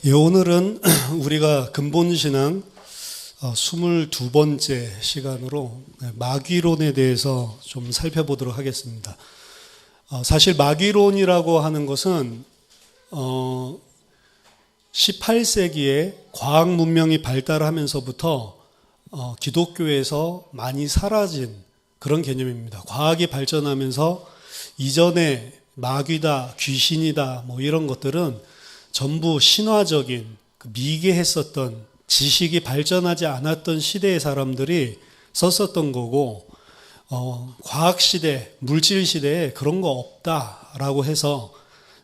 예, 오늘은 우리가 근본신앙 22번째 시간으로 마귀론에 대해서 좀 살펴보도록 하겠습니다. 사실 마귀론이라고 하는 것은 18세기에 과학 문명이 발달하면서부터 기독교에서 많이 사라진 그런 개념입니다. 과학이 발전하면서 이전에 마귀다, 귀신이다 뭐 이런 것들은 전부 신화적인 미개했었던 지식이 발전하지 않았던 시대의 사람들이 썼었던 거고, 과학시대, 물질시대에 그런 거 없다라고 해서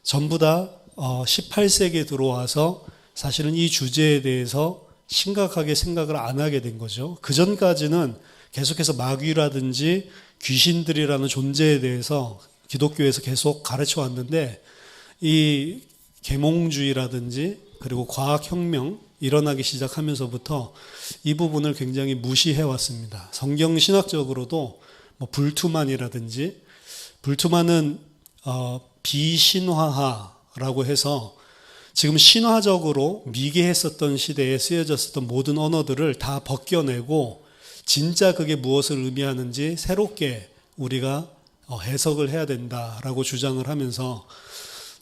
전부 다 18세기에 들어와서 사실은 이 주제에 대해서 심각하게 생각을 안 하게 된 거죠. 그 전까지는 계속해서 마귀라든지 귀신들이라는 존재에 대해서 기독교에서 계속 가르쳐 왔는데, 이 계몽주의라든지 그리고 과학혁명 일어나기 시작하면서부터 이 부분을 굉장히 무시해 왔습니다. 성경 신학적으로도 뭐 불투만이라든지, 불투만은 비신화하라고 해서 지금 신화적으로 미개했었던 시대에 쓰여졌었던 모든 언어들을 다 벗겨내고 진짜 그게 무엇을 의미하는지 새롭게 우리가 해석을 해야 된다라고 주장을 하면서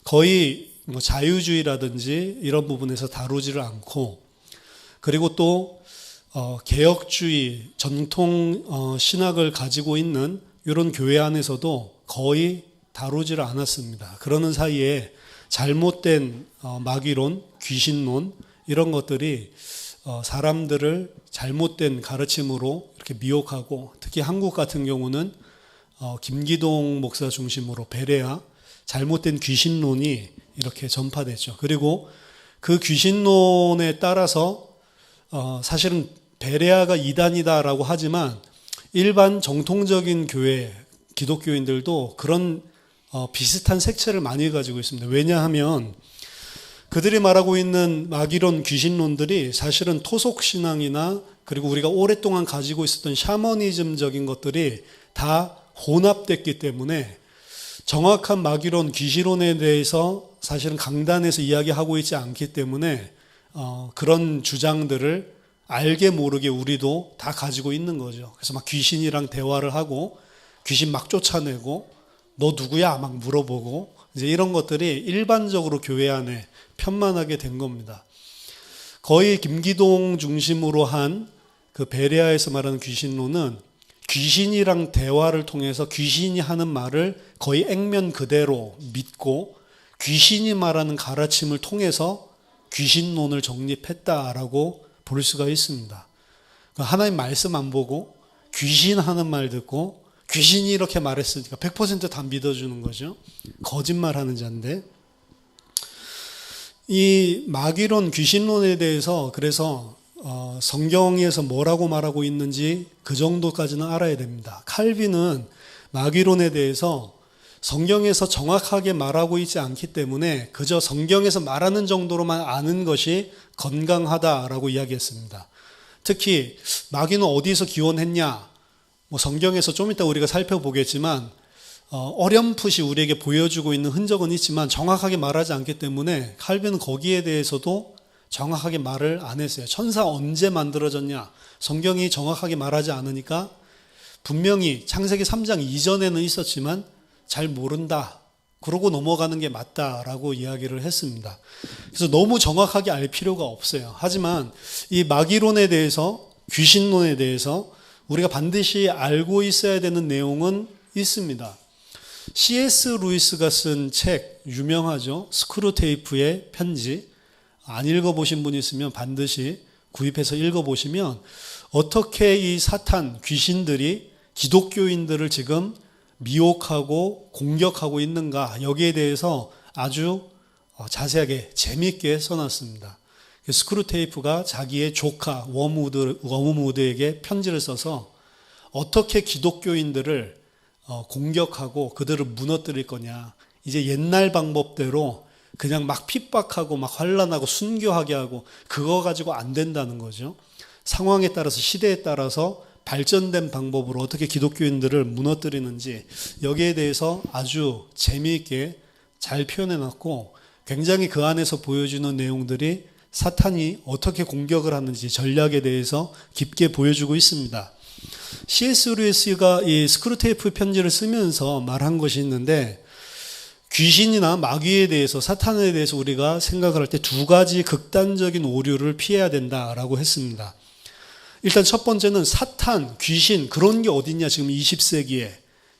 거의 뭐 자유주의라든지 이런 부분에서 다루지를 않고, 그리고 또 개혁주의 전통 신학을 가지고 있는 이런 교회 안에서도 거의 다루지를 않았습니다. 그러는 사이에 잘못된 마귀론, 귀신론 이런 것들이 사람들을 잘못된 가르침으로 이렇게 미혹하고, 특히 한국 같은 경우는 김기동 목사 중심으로 베레아 잘못된 귀신론이 이렇게 전파됐죠. 그리고 그 귀신론에 따라서 사실은 베레아가 이단이다라고 하지만 일반 정통적인 교회, 기독교인들도 그런 비슷한 색채를 많이 가지고 있습니다. 왜냐하면 그들이 말하고 있는 마귀론, 귀신론들이 사실은 토속신앙이나 그리고 우리가 오랫동안 가지고 있었던 샤머니즘적인 것들이 다 혼합됐기 때문에 정확한 마귀론, 귀신론에 대해서 사실은 강단에서 이야기하고 있지 않기 때문에 그런 주장들을 알게 모르게 우리도 다 가지고 있는 거죠. 그래서 막 귀신이랑 대화를 하고 귀신 막 쫓아내고 너 누구야? 막 물어보고 이제 이런 것들이 일반적으로 교회 안에 편만하게 된 겁니다. 거의 김기동 중심으로 한 그 베레아에서 말하는 귀신론은 귀신이랑 대화를 통해서 귀신이 하는 말을 거의 액면 그대로 믿고 귀신이 말하는 가르침을 통해서 귀신론을 정립했다라고 볼 수가 있습니다. 하나님 말씀 안 보고 귀신 하는 말 듣고 귀신이 이렇게 말했으니까 100% 다 믿어주는 거죠. 거짓말하는 자인데, 이 마귀론, 귀신론에 대해서 그래서 성경에서 뭐라고 말하고 있는지 그 정도까지는 알아야 됩니다. 칼빈은 마귀론에 대해서 성경에서 정확하게 말하고 있지 않기 때문에 그저 성경에서 말하는 정도로만 아는 것이 건강하다라고 이야기했습니다. 특히 마귀는 어디서 기원했냐, 뭐 성경에서 좀 이따 우리가 살펴보겠지만 어렴풋이 우리에게 보여주고 있는 흔적은 있지만 정확하게 말하지 않기 때문에 칼빈은 거기에 대해서도 정확하게 말을 안 했어요. 천사 언제 만들어졌냐, 성경이 정확하게 말하지 않으니까 분명히 창세기 3장 이전에는 있었지만 잘 모른다, 그러고 넘어가는 게 맞다라고 이야기를 했습니다. 그래서 너무 정확하게 알 필요가 없어요. 하지만 이 마귀론에 대해서, 귀신론에 대해서 우리가 반드시 알고 있어야 되는 내용은 있습니다. C.S. 루이스가 쓴 책 유명하죠. 스크루테이프의 편지. 안 읽어보신 분이 있으면 반드시 구입해서 읽어보시면 어떻게 이 사탄, 귀신들이 기독교인들을 지금 미혹하고 공격하고 있는가, 여기에 대해서 아주 자세하게 재미있게 써놨습니다. 스크루테이프가 자기의 조카 워무드에게 편지를 써서 어떻게 기독교인들을 공격하고 그들을 무너뜨릴 거냐, 이제 옛날 방법대로 그냥 막 핍박하고 막 환난하고 순교하게 하고 그거 가지고 안 된다는 거죠. 상황에 따라서, 시대에 따라서 발전된 방법으로 어떻게 기독교인들을 무너뜨리는지, 여기에 대해서 아주 재미있게 잘 표현해놨고 굉장히 그 안에서 보여주는 내용들이 사탄이 어떻게 공격을 하는지 전략에 대해서 깊게 보여주고 있습니다. C.S. 루이스가 이 스크루테이프 편지를 쓰면서 말한 것이 있는데, 귀신이나 마귀에 대해서, 사탄에 대해서 우리가 생각을 할 때 두 가지 극단적인 오류를 피해야 된다라고 했습니다. 일단 첫 번째는 사탄, 귀신, 그런 게 어딨냐, 지금 20세기에,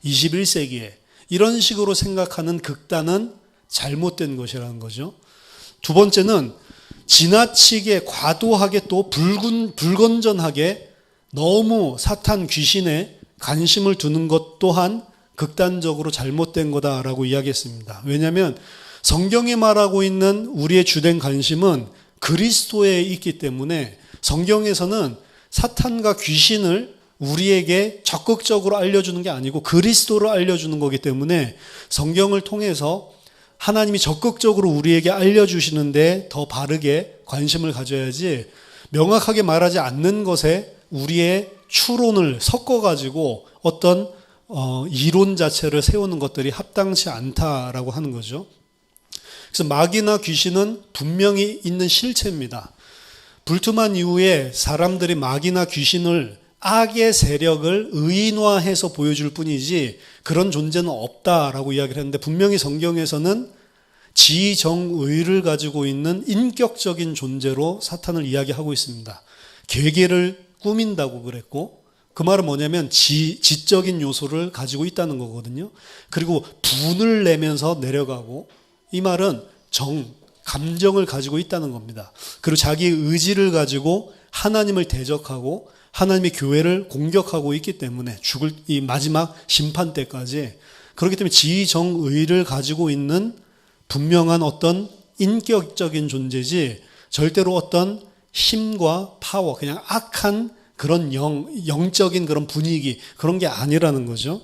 21세기에. 이런 식으로 생각하는 극단은 잘못된 것이라는 거죠. 두 번째는 지나치게 과도하게 또 불건전하게 너무 사탄, 귀신에 관심을 두는 것 또한 극단적으로 잘못된 거다라고 이야기했습니다. 왜냐하면 성경이 말하고 있는 우리의 주된 관심은 그리스도에 있기 때문에 성경에서는 사탄과 귀신을 우리에게 적극적으로 알려주는 게 아니고 그리스도를 알려주는 거기 때문에 성경을 통해서 하나님이 적극적으로 우리에게 알려주시는데 더 바르게 관심을 가져야지, 명확하게 말하지 않는 것에 우리의 추론을 섞어가지고 어떤 이론 자체를 세우는 것들이 합당치 않다라고 하는 거죠. 그래서 마귀나 귀신은 분명히 있는 실체입니다. 불투만 이후에 사람들이 마귀나 귀신을, 악의 세력을 의인화해서 보여줄 뿐이지 그런 존재는 없다라고 이야기를 했는데, 분명히 성경에서는 지정의를 가지고 있는 인격적인 존재로 사탄을 이야기하고 있습니다. 계계를 꾸민다고 그랬고, 그 말은 뭐냐면 지적인 요소를 가지고 있다는 거거든요. 그리고 분을 내면서 내려가고, 이 말은 감정을 가지고 있다는 겁니다. 그리고 자기의 의지를 가지고 하나님을 대적하고 하나님의 교회를 공격하고 있기 때문에 죽을 이 마지막 심판 때까지, 그렇기 때문에 지정의를 가지고 있는 분명한 어떤 인격적인 존재지 절대로 어떤 힘과 파워, 그냥 악한 그런 영적인 그런 분위기, 그런 게 아니라는 거죠.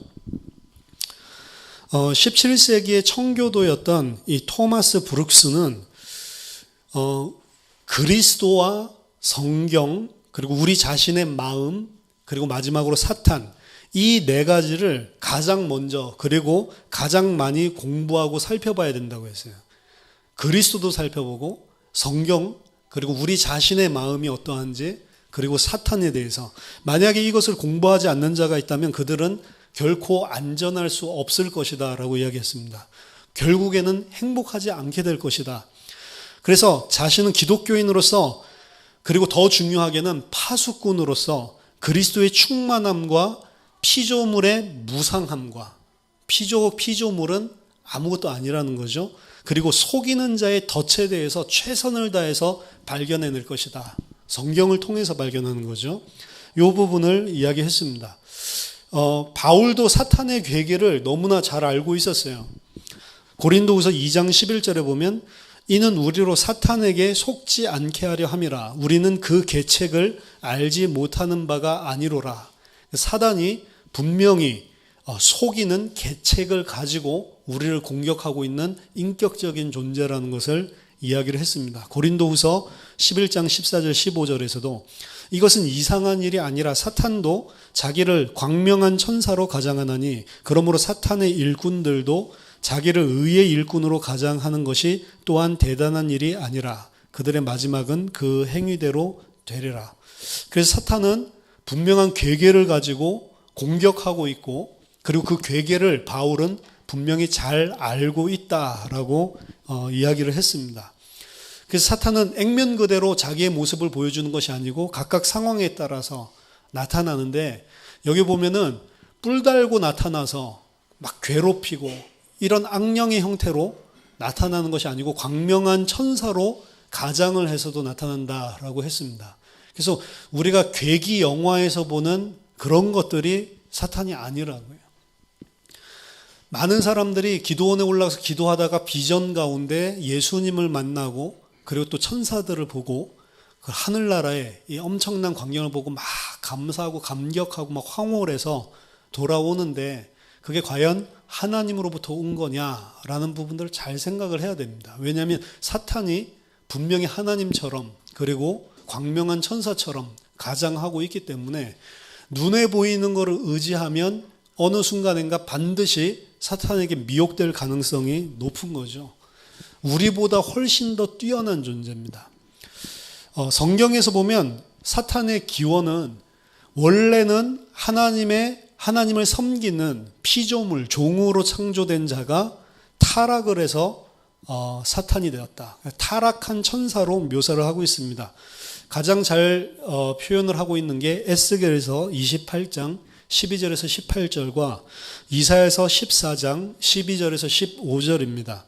17세기의 청교도였던 이 토마스 브룩스는 그리스도와 성경, 그리고 우리 자신의 마음, 그리고 마지막으로 사탄, 이 네 가지를 가장 먼저, 그리고 가장 많이 공부하고 살펴봐야 된다고 했어요. 그리스도도 살펴보고 성경, 그리고 우리 자신의 마음이 어떠한지, 그리고 사탄에 대해서. 만약에 이것을 공부하지 않는 자가 있다면 그들은 결코 안전할 수 없을 것이다 라고 이야기했습니다. 결국에는 행복하지 않게 될 것이다. 그래서 자신은 기독교인으로서, 그리고 더 중요하게는 파수꾼으로서 그리스도의 충만함과 피조물의 무상함과, 피조물은 아무것도 아니라는 거죠. 그리고 속이는 자의 덫에 대해서 최선을 다해서 발견해낼 것이다. 성경을 통해서 발견하는 거죠. 이 부분을 이야기했습니다. 바울도 사탄의 괴계를 너무나 잘 알고 있었어요. 고린도후서 2장 11절에 보면, 이는 우리로 사탄에게 속지 않게 하려 함이라. 우리는 그 계책을 알지 못하는 바가 아니로라. 사단이 분명히 속이는 계책을 가지고 우리를 공격하고 있는 인격적인 존재라는 것을 이야기를 했습니다. 고린도후서 11장 14절 15절에서도 이것은 이상한 일이 아니라 사탄도 자기를 광명한 천사로 가장하나니, 그러므로 사탄의 일꾼들도 자기를 의의 일꾼으로 가장하는 것이 또한 대단한 일이 아니라 그들의 마지막은 그 행위대로 되리라. 그래서 사탄은 분명한 괴계를 가지고 공격하고 있고, 그리고 그 괴계를 바울은 분명히 잘 알고 있다라고 이야기를 했습니다. 그래서 사탄은 액면 그대로 자기의 모습을 보여주는 것이 아니고 각각 상황에 따라서 나타나는데, 여기 보면은 뿔 달고 나타나서 막 괴롭히고 이런 악령의 형태로 나타나는 것이 아니고 광명한 천사로 가장을 해서도 나타난다라고 했습니다. 그래서 우리가 괴기 영화에서 보는 그런 것들이 사탄이 아니라고요. 많은 사람들이 기도원에 올라가서 기도하다가 비전 가운데 예수님을 만나고, 그리고 또 천사들을 보고 그 하늘나라의 이 엄청난 광경을 보고 막 감사하고 감격하고 막 황홀해서 돌아오는데, 그게 과연 하나님으로부터 온 거냐라는 부분들을 잘 생각을 해야 됩니다. 왜냐하면 사탄이 분명히 하나님처럼, 그리고 광명한 천사처럼 가장하고 있기 때문에 눈에 보이는 것을 의지하면 어느 순간인가 반드시 사탄에게 미혹될 가능성이 높은 거죠. 우리보다 훨씬 더 뛰어난 존재입니다. 성경에서 보면 사탄의 기원은 원래는 하나님을 섬기는 피조물, 종으로 창조된 자가 타락을 해서 사탄이 되었다. 타락한 천사로 묘사를 하고 있습니다. 가장 잘 표현을 하고 있는 게 에스겔서 28장 12절에서 18절과 이사야서 14장 12절에서 15절입니다.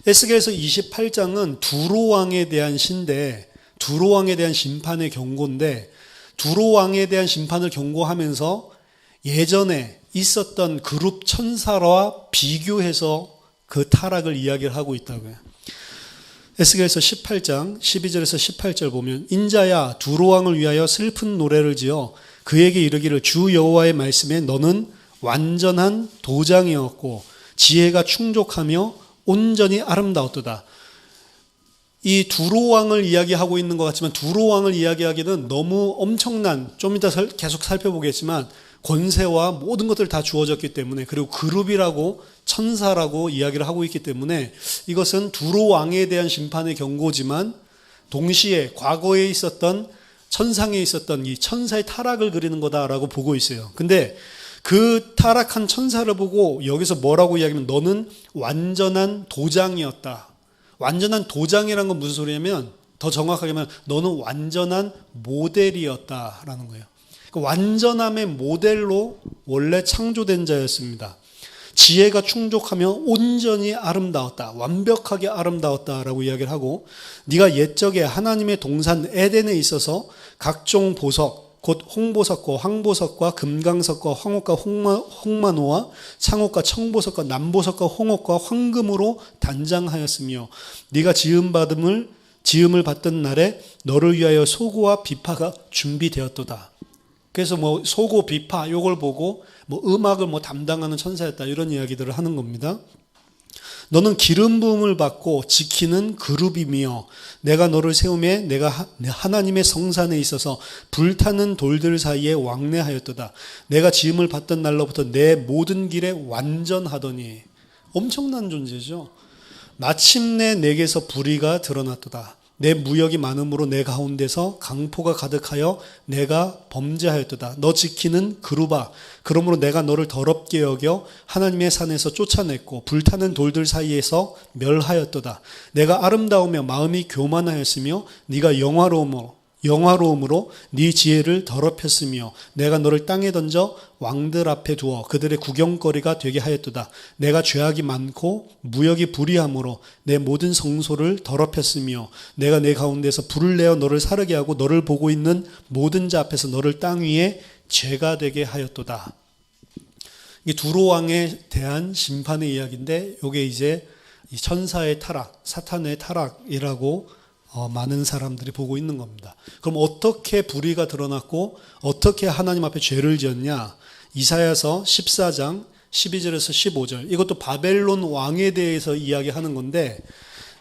에스겔서 28장은 두로왕에 대한 시인데, 두로왕에 대한 심판의 경고인데, 두로왕에 대한 심판을 경고하면서 예전에 있었던 그룹 천사와 비교해서 그 타락을 이야기를 하고 있다고요. 에스겔서 18장 12절에서 18절 보면, 인자야 두로왕을 위하여 슬픈 노래를 지어 그에게 이르기를, 주 여호와의 말씀에 너는 완전한 도장이었고 지혜가 충족하며 온전히 아름다웠도다. 이 두로왕을 이야기하고 있는 것 같지만 두로왕을 이야기하기는 너무 엄청난, 좀 이따 계속 살펴보겠지만 권세와 모든 것들 다 주어졌기 때문에, 그리고 그룹이라고 천사라고 이야기를 하고 있기 때문에 이것은 두로왕에 대한 심판의 경고지만 동시에 과거에 있었던 천상에 있었던 이 천사의 타락을 그리는 거다라고 보고 있어요. 근데 그 타락한 천사를 보고 여기서 뭐라고 이야기하면 너는 완전한 도장이었다. 완전한 도장이라는 건 무슨 소리냐면, 더 정확하게 말하면 너는 완전한 모델이었다라는 거예요. 완전함의 모델로 원래 창조된 자였습니다. 지혜가 충족하며 온전히 아름다웠다. 완벽하게 아름다웠다라고 이야기를 하고, 네가 옛적에 하나님의 동산 에덴에 있어서 각종 보석, 곧 홍보석과 황보석과 금강석과 황옥과 홍만호와 창옥과 청보석과 남보석과 홍옥과 황금으로 단장하였으며, 네가 지음을 받던 날에 너를 위하여 소고와 비파가 준비되었도다. 그래서 소고, 비파 요걸 보고 음악을 담당하는 천사였다, 이런 이야기들을 하는 겁니다. 너는 기름 부음을 받고 지키는 그룹이며 내가 너를 세우매 내가 하나님의 성산에 있어서 불타는 돌들 사이에 왕래하였도다. 내가 지음을 받던 날로부터 내 모든 길에 완전하더니. 엄청난 존재죠. 마침내 내게서 불의가 드러났도다. 내 무역이 많음으로 내 가운데서 강포가 가득하여 내가 범죄하였도다. 너 지키는 그룹아, 그러므로 내가 너를 더럽게 여겨 하나님의 산에서 쫓아냈고 불타는 돌들 사이에서 멸하였도다. 내가 아름다우며 마음이 교만하였으며 네가 영화로움으로 네 지혜를 더럽혔으며 내가 너를 땅에 던져 왕들 앞에 두어 그들의 구경거리가 되게 하였도다. 내가 죄악이 많고 무역이 불의함으로 내 모든 성소를 더럽혔으며 내가 내 가운데서 불을 내어 너를 사르게 하고 너를 보고 있는 모든 자 앞에서 너를 땅 위에 죄가 되게 하였도다. 이게 두로왕에 대한 심판의 이야기인데, 이게 이제 천사의 타락, 사탄의 타락이라고 많은 사람들이 보고 있는 겁니다. 그럼 어떻게 불의가 드러났고 어떻게 하나님 앞에 죄를 지었냐? 이사야서 14장 12절에서 15절. 이것도 바벨론 왕에 대해서 이야기하는 건데,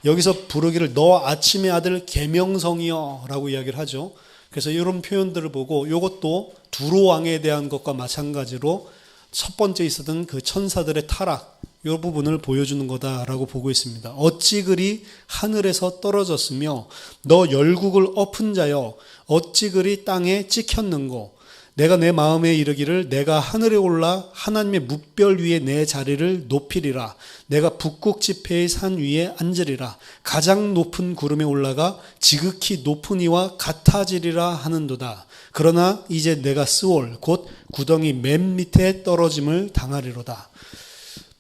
여기서 부르기를 너 아침의 아들 계명성이여 라고 이야기를 하죠. 그래서 이런 표현들을 보고 이것도 두로 왕에 대한 것과 마찬가지로 첫 번째 있었던 그 천사들의 타락, 이 부분을 보여주는 거다라고 보고 있습니다. 어찌 그리 하늘에서 떨어졌으며 너 열국을 엎은 자여 어찌 그리 땅에 찍혔는고. 내가 내 마음에 이르기를 내가 하늘에 올라 하나님의 묵별 위에 내 자리를 높이리라. 내가 북극 지폐의 산 위에 앉으리라. 가장 높은 구름에 올라가 지극히 높은 이와 같아지리라 하는도다. 그러나 이제 내가 스올 곧 구덩이 맨 밑에 떨어짐을 당하리로다.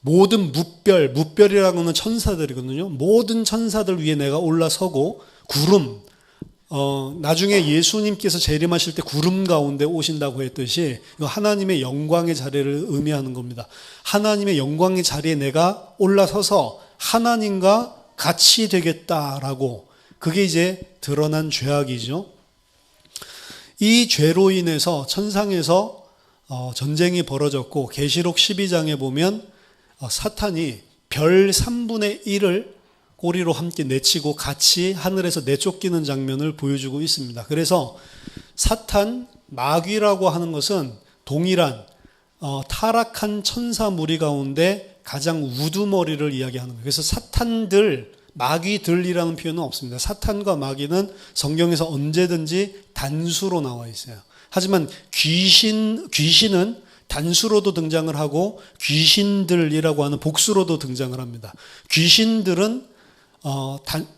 모든 묵별이라고 하는 천사들이거든요. 모든 천사들 위에 내가 올라서고 구름, 나중에 예수님께서 재림하실 때 구름 가운데 오신다고 했듯이 하나님의 영광의 자리를 의미하는 겁니다. 하나님의 영광의 자리에 내가 올라서서 하나님과 같이 되겠다라고, 그게 이제 드러난 죄악이죠. 이 죄로 인해서 천상에서 전쟁이 벌어졌고, 계시록 12장에 보면 사탄이 별 3분의 1을 꼬리로 함께 내치고 같이 하늘에서 내쫓기는 장면을 보여주고 있습니다. 그래서 사탄, 마귀라고 하는 것은 동일한 타락한 천사 무리 가운데 가장 우두머리를 이야기하는 거예요. 그래서 사탄들, 마귀들이라는 표현은 없습니다. 사탄과 마귀는 성경에서 언제든지 단수로 나와 있어요. 하지만 귀신은 단수로도 등장을 하고 귀신들이라고 하는 복수로도 등장을 합니다. 귀신들은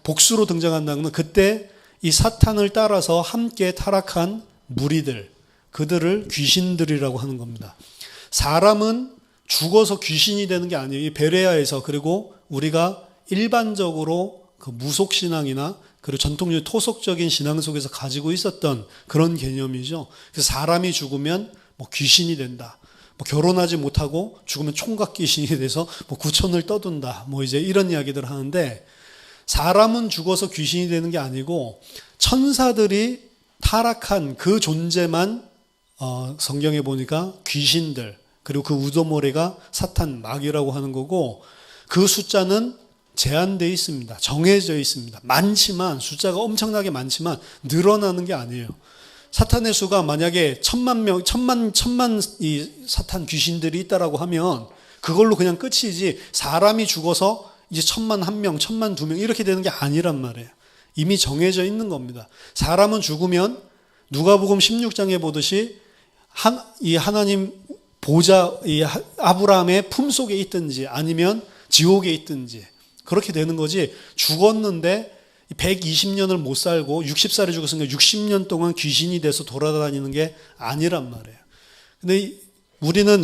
복수로 등장한다는 건 그때 이 사탄을 따라서 함께 타락한 무리들, 그들을 귀신들이라고 하는 겁니다. 사람은 죽어서 귀신이 되는 게 아니에요. 이 베레아에서, 그리고 우리가 일반적으로 그 무속신앙이나 그리고 전통적인 토속적인 신앙 속에서 가지고 있었던 그런 개념이죠. 그래서 사람이 죽으면 뭐 귀신이 된다. 뭐 결혼하지 못하고 죽으면 총각 귀신이 돼서 뭐 구천을 떠든다. 뭐 이제 이런 이야기들을 하는데, 사람은 죽어서 귀신이 되는 게 아니고 천사들이 타락한 그 존재만 성경에 보니까 귀신들, 그리고 그 우두머리가 사탄, 마귀라고 하는 거고, 그 숫자는 제한되어 있습니다. 정해져 있습니다. 많지만, 숫자가 엄청나게 많지만 늘어나는 게 아니에요. 사탄의 수가 만약에 1000만 이 사탄 귀신들이 있다라고 하면 그걸로 그냥 끝이지, 사람이 죽어서 이제 1001명, 1002명 이렇게 되는 게 아니란 말이에요. 이미 정해져 있는 겁니다. 사람은 죽으면 누가복음 16장에 보듯이 이 하나님 보좌, 이 아브라함의 품속에 있든지 아니면 지옥에 있든지 그렇게 되는 거지, 죽었는데 120년을 못 살고 60살에 죽었으니까 60년 동안 귀신이 돼서 돌아다니는 게 아니란 말이에요. 근데 우리는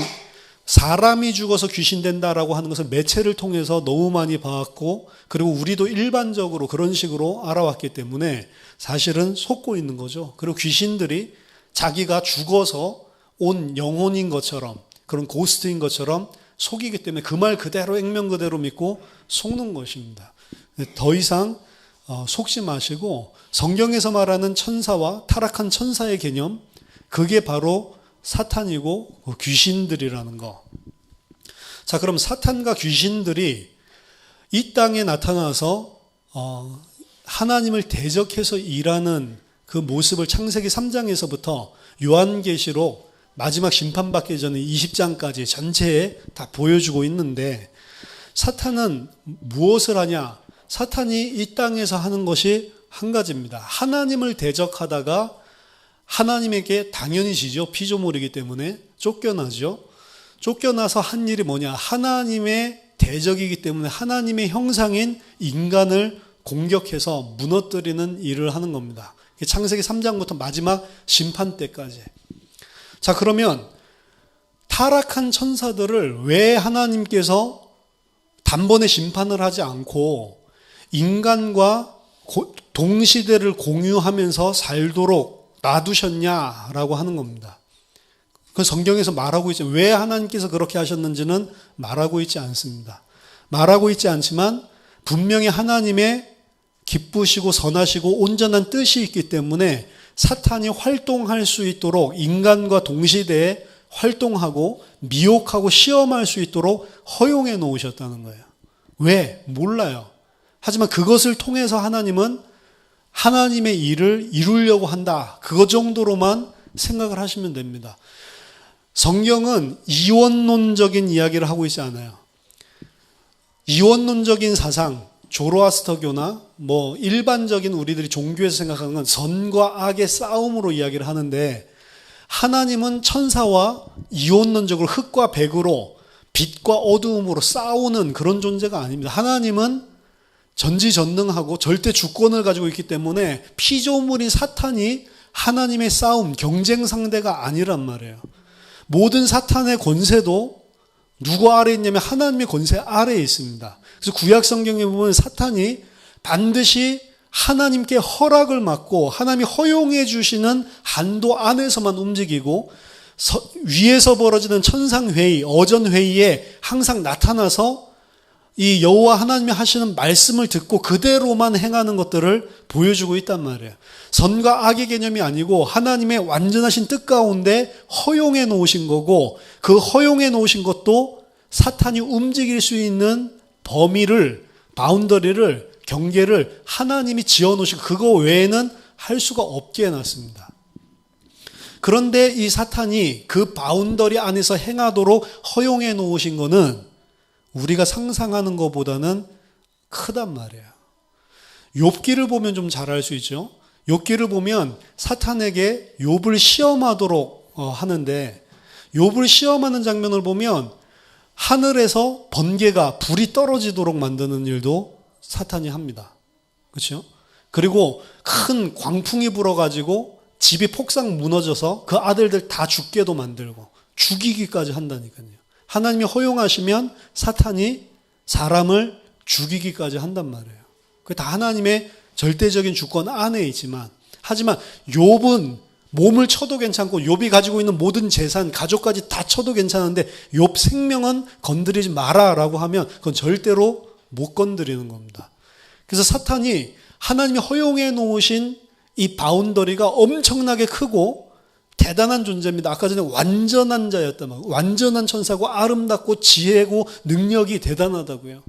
사람이 죽어서 귀신 된다라고 하는 것을 매체를 통해서 너무 많이 봐왔고, 그리고 우리도 일반적으로 그런 식으로 알아왔기 때문에 사실은 속고 있는 거죠. 그리고 귀신들이 자기가 죽어서 온 영혼인 것처럼, 그런 고스트인 것처럼 속이기 때문에 그 말 그대로 액면 그대로 믿고 속는 것입니다. 더 이상 속지 마시고, 성경에서 말하는 천사와 타락한 천사의 개념, 그게 바로 사탄이고 귀신들이라는 거. 자, 그럼 사탄과 귀신들이 이 땅에 나타나서 하나님을 대적해서 일하는 그 모습을 창세기 3장에서부터 요한계시록 마지막 심판받기 전에 20장까지 전체에 다 보여주고 있는데, 사탄은 무엇을 하냐? 사탄이 이 땅에서 하는 것이 한 가지입니다. 하나님을 대적하다가 하나님에게 당연히 지죠. 피조물이기 때문에 쫓겨나죠. 쫓겨나서 한 일이 뭐냐? 하나님의 대적이기 때문에 하나님의 형상인 인간을 공격해서 무너뜨리는 일을 하는 겁니다. 창세기 3장부터 마지막 심판 때까지. 자, 그러면 타락한 천사들을 왜 하나님께서 단번에 심판을 하지 않고 인간과 동시대를 공유하면서 살도록 놔두셨냐라고 하는 겁니다. 그 성경에서 말하고 있죠. 왜 하나님께서 그렇게 하셨는지는 말하고 있지 않습니다. 말하고 있지 않지만 분명히 하나님의 기쁘시고 선하시고 온전한 뜻이 있기 때문에 사탄이 활동할 수 있도록, 인간과 동시대에 활동하고 미혹하고 시험할 수 있도록 허용해 놓으셨다는 거예요. 왜? 몰라요. 하지만 그것을 통해서 하나님은 하나님의 일을 이루려고 한다. 그거 정도로만 생각을 하시면 됩니다. 성경은 이원론적인 이야기를 하고 있지 않아요. 이원론적인 사상, 조로아스터교나 뭐 일반적인 우리들이 종교에서 생각하는 건 선과 악의 싸움으로 이야기를 하는데, 하나님은 천사와 이원론적으로 흙과 백으로, 빛과 어두움으로 싸우는 그런 존재가 아닙니다. 하나님은 전지전능하고 절대 주권을 가지고 있기 때문에 피조물인 사탄이 하나님의 싸움, 경쟁 상대가 아니란 말이에요. 모든 사탄의 권세도 누구 아래에 있냐면 하나님의 권세 아래에 있습니다. 그래서 구약 성경에 보면 사탄이 반드시 하나님께 허락을 받고 하나님이 허용해 주시는 한도 안에서만 움직이고, 위에서 벌어지는 천상회의, 어전회의에 항상 나타나서 이 여호와 하나님이 하시는 말씀을 듣고 그대로만 행하는 것들을 보여주고 있단 말이에요. 선과 악의 개념이 아니고 하나님의 완전하신 뜻 가운데 허용해 놓으신 거고, 그 허용해 놓으신 것도 사탄이 움직일 수 있는 범위를, 바운더리를, 경계를 하나님이 지어놓으시고 그거 외에는 할 수가 없게 해놨습니다. 그런데 이 사탄이 그 바운더리 안에서 행하도록 허용해 놓으신 거는 우리가 상상하는 것보다는 크단 말이에요. 욥기를 보면 좀 잘 알 수 있죠. 욥기를 보면 사탄에게 욥을 시험하도록 하는데, 욥을 시험하는 장면을 보면 하늘에서 번개가 불이 떨어지도록 만드는 일도 사탄이 합니다. 그렇죠? 그리고 큰 광풍이 불어가지고 집이 폭삭 무너져서 그 아들들 다 죽게도 만들고 죽이기까지 한다니까요. 하나님이 허용하시면 사탄이 사람을 죽이기까지 한단 말이에요. 그게 다 하나님의 절대적인 주권 안에 있지만, 하지만 욥은 몸을 쳐도 괜찮고 욥이 가지고 있는 모든 재산, 가족까지 다 쳐도 괜찮은데 욥 생명은 건드리지 마라라고 하면 그건 절대로 못 건드리는 겁니다. 그래서 사탄이 하나님이 허용해 놓으신 이 바운더리가 엄청나게 크고 대단한 존재입니다. 아까 전에 완전한 자였단 말이에요. 완전한 천사고 아름답고 지혜고 능력이 대단하다고요.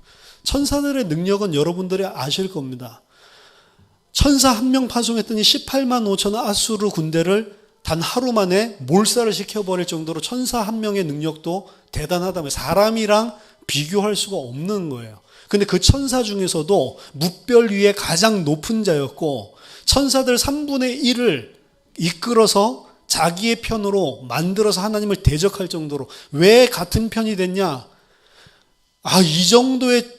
천사들의 능력은 여러분들이 아실 겁니다. 천사 한 명 파송했더니 18만 5천 아수르 군대를 단 하루 만에 몰살을 시켜버릴 정도로 천사 한 명의 능력도 대단하다면 사람이랑 비교할 수가 없는 거예요. 근데 그 천사 중에서도 무별 위에 가장 높은 자였고 천사들 3분의 1을 이끌어서 자기의 편으로 만들어서 하나님을 대적할 정도로. 왜 같은 편이 됐냐? 이 정도의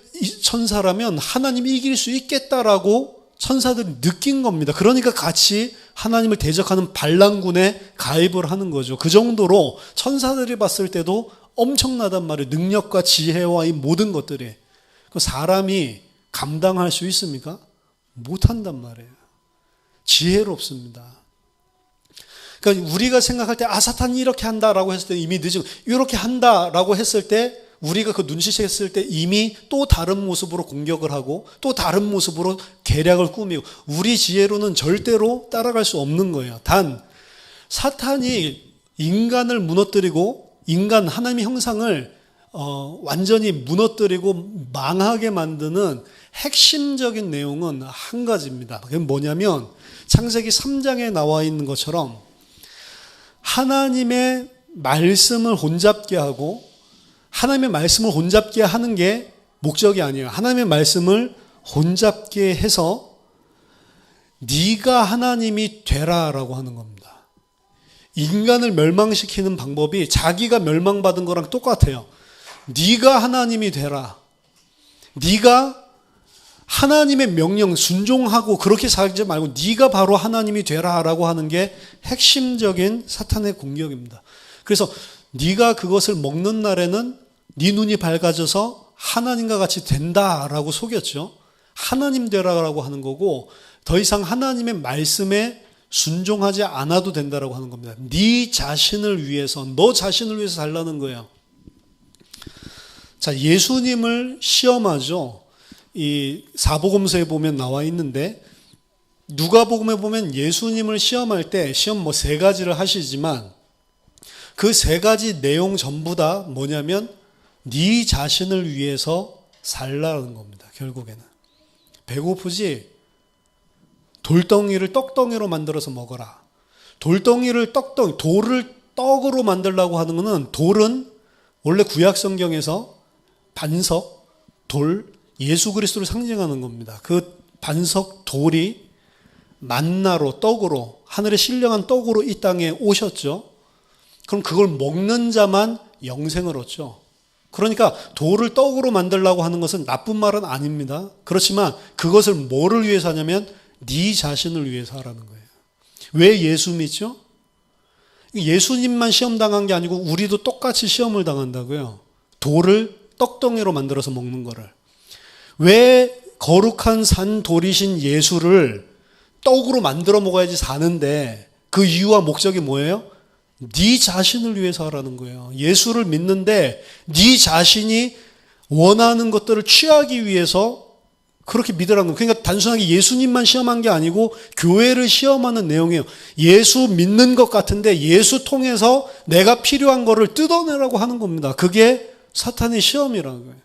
천사라면 하나님이 이길 수 있겠다라고 천사들이 느낀 겁니다. 그러니까 같이 하나님을 대적하는 반란군에 가입을 하는 거죠. 그 정도로 천사들이 봤을 때도 엄청나단 말이에요. 능력과 지혜와 이 모든 것들이. 사람이 감당할 수 있습니까? 못한단 말이에요. 지혜롭습니다. 그러니까 우리가 생각할 때 사탄이 이렇게 한다라고 했을 때 이미 늦은, 이렇게 한다라고 했을 때 우리가 그 눈치챘을 때 이미 또 다른 모습으로 공격을 하고 또 다른 모습으로 계략을 꾸미고, 우리 지혜로는 절대로 따라갈 수 없는 거예요. 단 사탄이 인간을 무너뜨리고 인간 하나님의 형상을 완전히 무너뜨리고 망하게 만드는 핵심적인 내용은 한 가지입니다. 그게 뭐냐면 창세기 3장에 나와 있는 것처럼 하나님의 말씀을 혼잡게 하고, 하나님의 말씀을 혼잡게 하는 게 목적이 아니에요. 하나님의 말씀을 혼잡게 해서 네가 하나님이 되라라고 하는 겁니다. 인간을 멸망시키는 방법이 자기가 멸망받은 거랑 똑같아요. 네가 하나님이 되라. 네가 하나님의 명령 순종하고 그렇게 살지 말고 네가 바로 하나님이 되라라고 하는 게 핵심적인 사탄의 공격입니다. 그래서 네가 그것을 먹는 날에는 네 눈이 밝아져서 하나님과 같이 된다라고 속였죠. 하나님 되라라고 하는 거고, 더 이상 하나님의 말씀에 순종하지 않아도 된다라고 하는 겁니다. 네 자신을 위해서, 너 자신을 위해서 살라는 거예요. 자, 예수님을 시험하죠. 이 사복음서에 보면 나와 있는데, 누가복음에 보면 예수님을 시험할 때 시험 3가지를 하시지만 그 3가지 내용 전부 다 뭐냐면 네 자신을 위해서 살라는 겁니다. 결국에는 배고프지? 돌덩이를 떡덩이로 만들어서 먹어라. 돌덩이를 돌을 떡으로 만들려고 하는 것은, 돌은 원래 구약 성경에서 반석, 돌, 예수 그리스도를 상징하는 겁니다. 그 반석 돌이 만나로, 떡으로, 하늘의 신령한 떡으로 이 땅에 오셨죠. 그럼 그걸 먹는 자만 영생을 얻죠. 그러니까 돌을 떡으로 만들려고 하는 것은 나쁜 말은 아닙니다. 그렇지만 그것을 뭐를 위해서 하냐면 네 자신을 위해서 하라는 거예요. 왜 예수 믿죠? 예수님만 시험당한 게 아니고 우리도 똑같이 시험을 당한다고요. 돌을 떡덩이로 만들어서 먹는 거를. 왜 거룩한 산 돌이신 예수를 떡으로 만들어 먹어야지 사는데, 그 이유와 목적이 뭐예요? 네 자신을 위해서 하라는 거예요. 예수를 믿는데 네 자신이 원하는 것들을 취하기 위해서 그렇게 믿으라는 거예요. 그러니까 단순하게 예수님만 시험한 게 아니고 교회를 시험하는 내용이에요. 예수 믿는 것 같은데 예수 통해서 내가 필요한 거를 뜯어내라고 하는 겁니다. 그게 사탄의 시험이라는 거예요.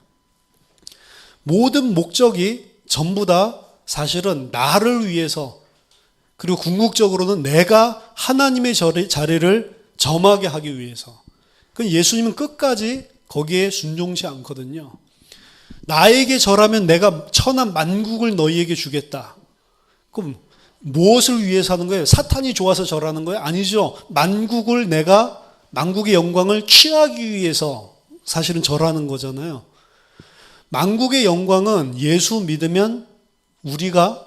모든 목적이 전부 다 사실은 나를 위해서, 그리고 궁극적으로는 내가 하나님의 자리를 점하게 하기 위해서. 예수님은 끝까지 거기에 순종치 않거든요. 나에게 절하면 내가 천한 만국을 너희에게 주겠다. 그럼 무엇을 위해서 하는 거예요? 사탄이 좋아서 절하는 거예요? 아니죠. 만국의 영광을 취하기 위해서 사실은 절하는 거잖아요. 만국의 영광은 예수 믿으면 우리가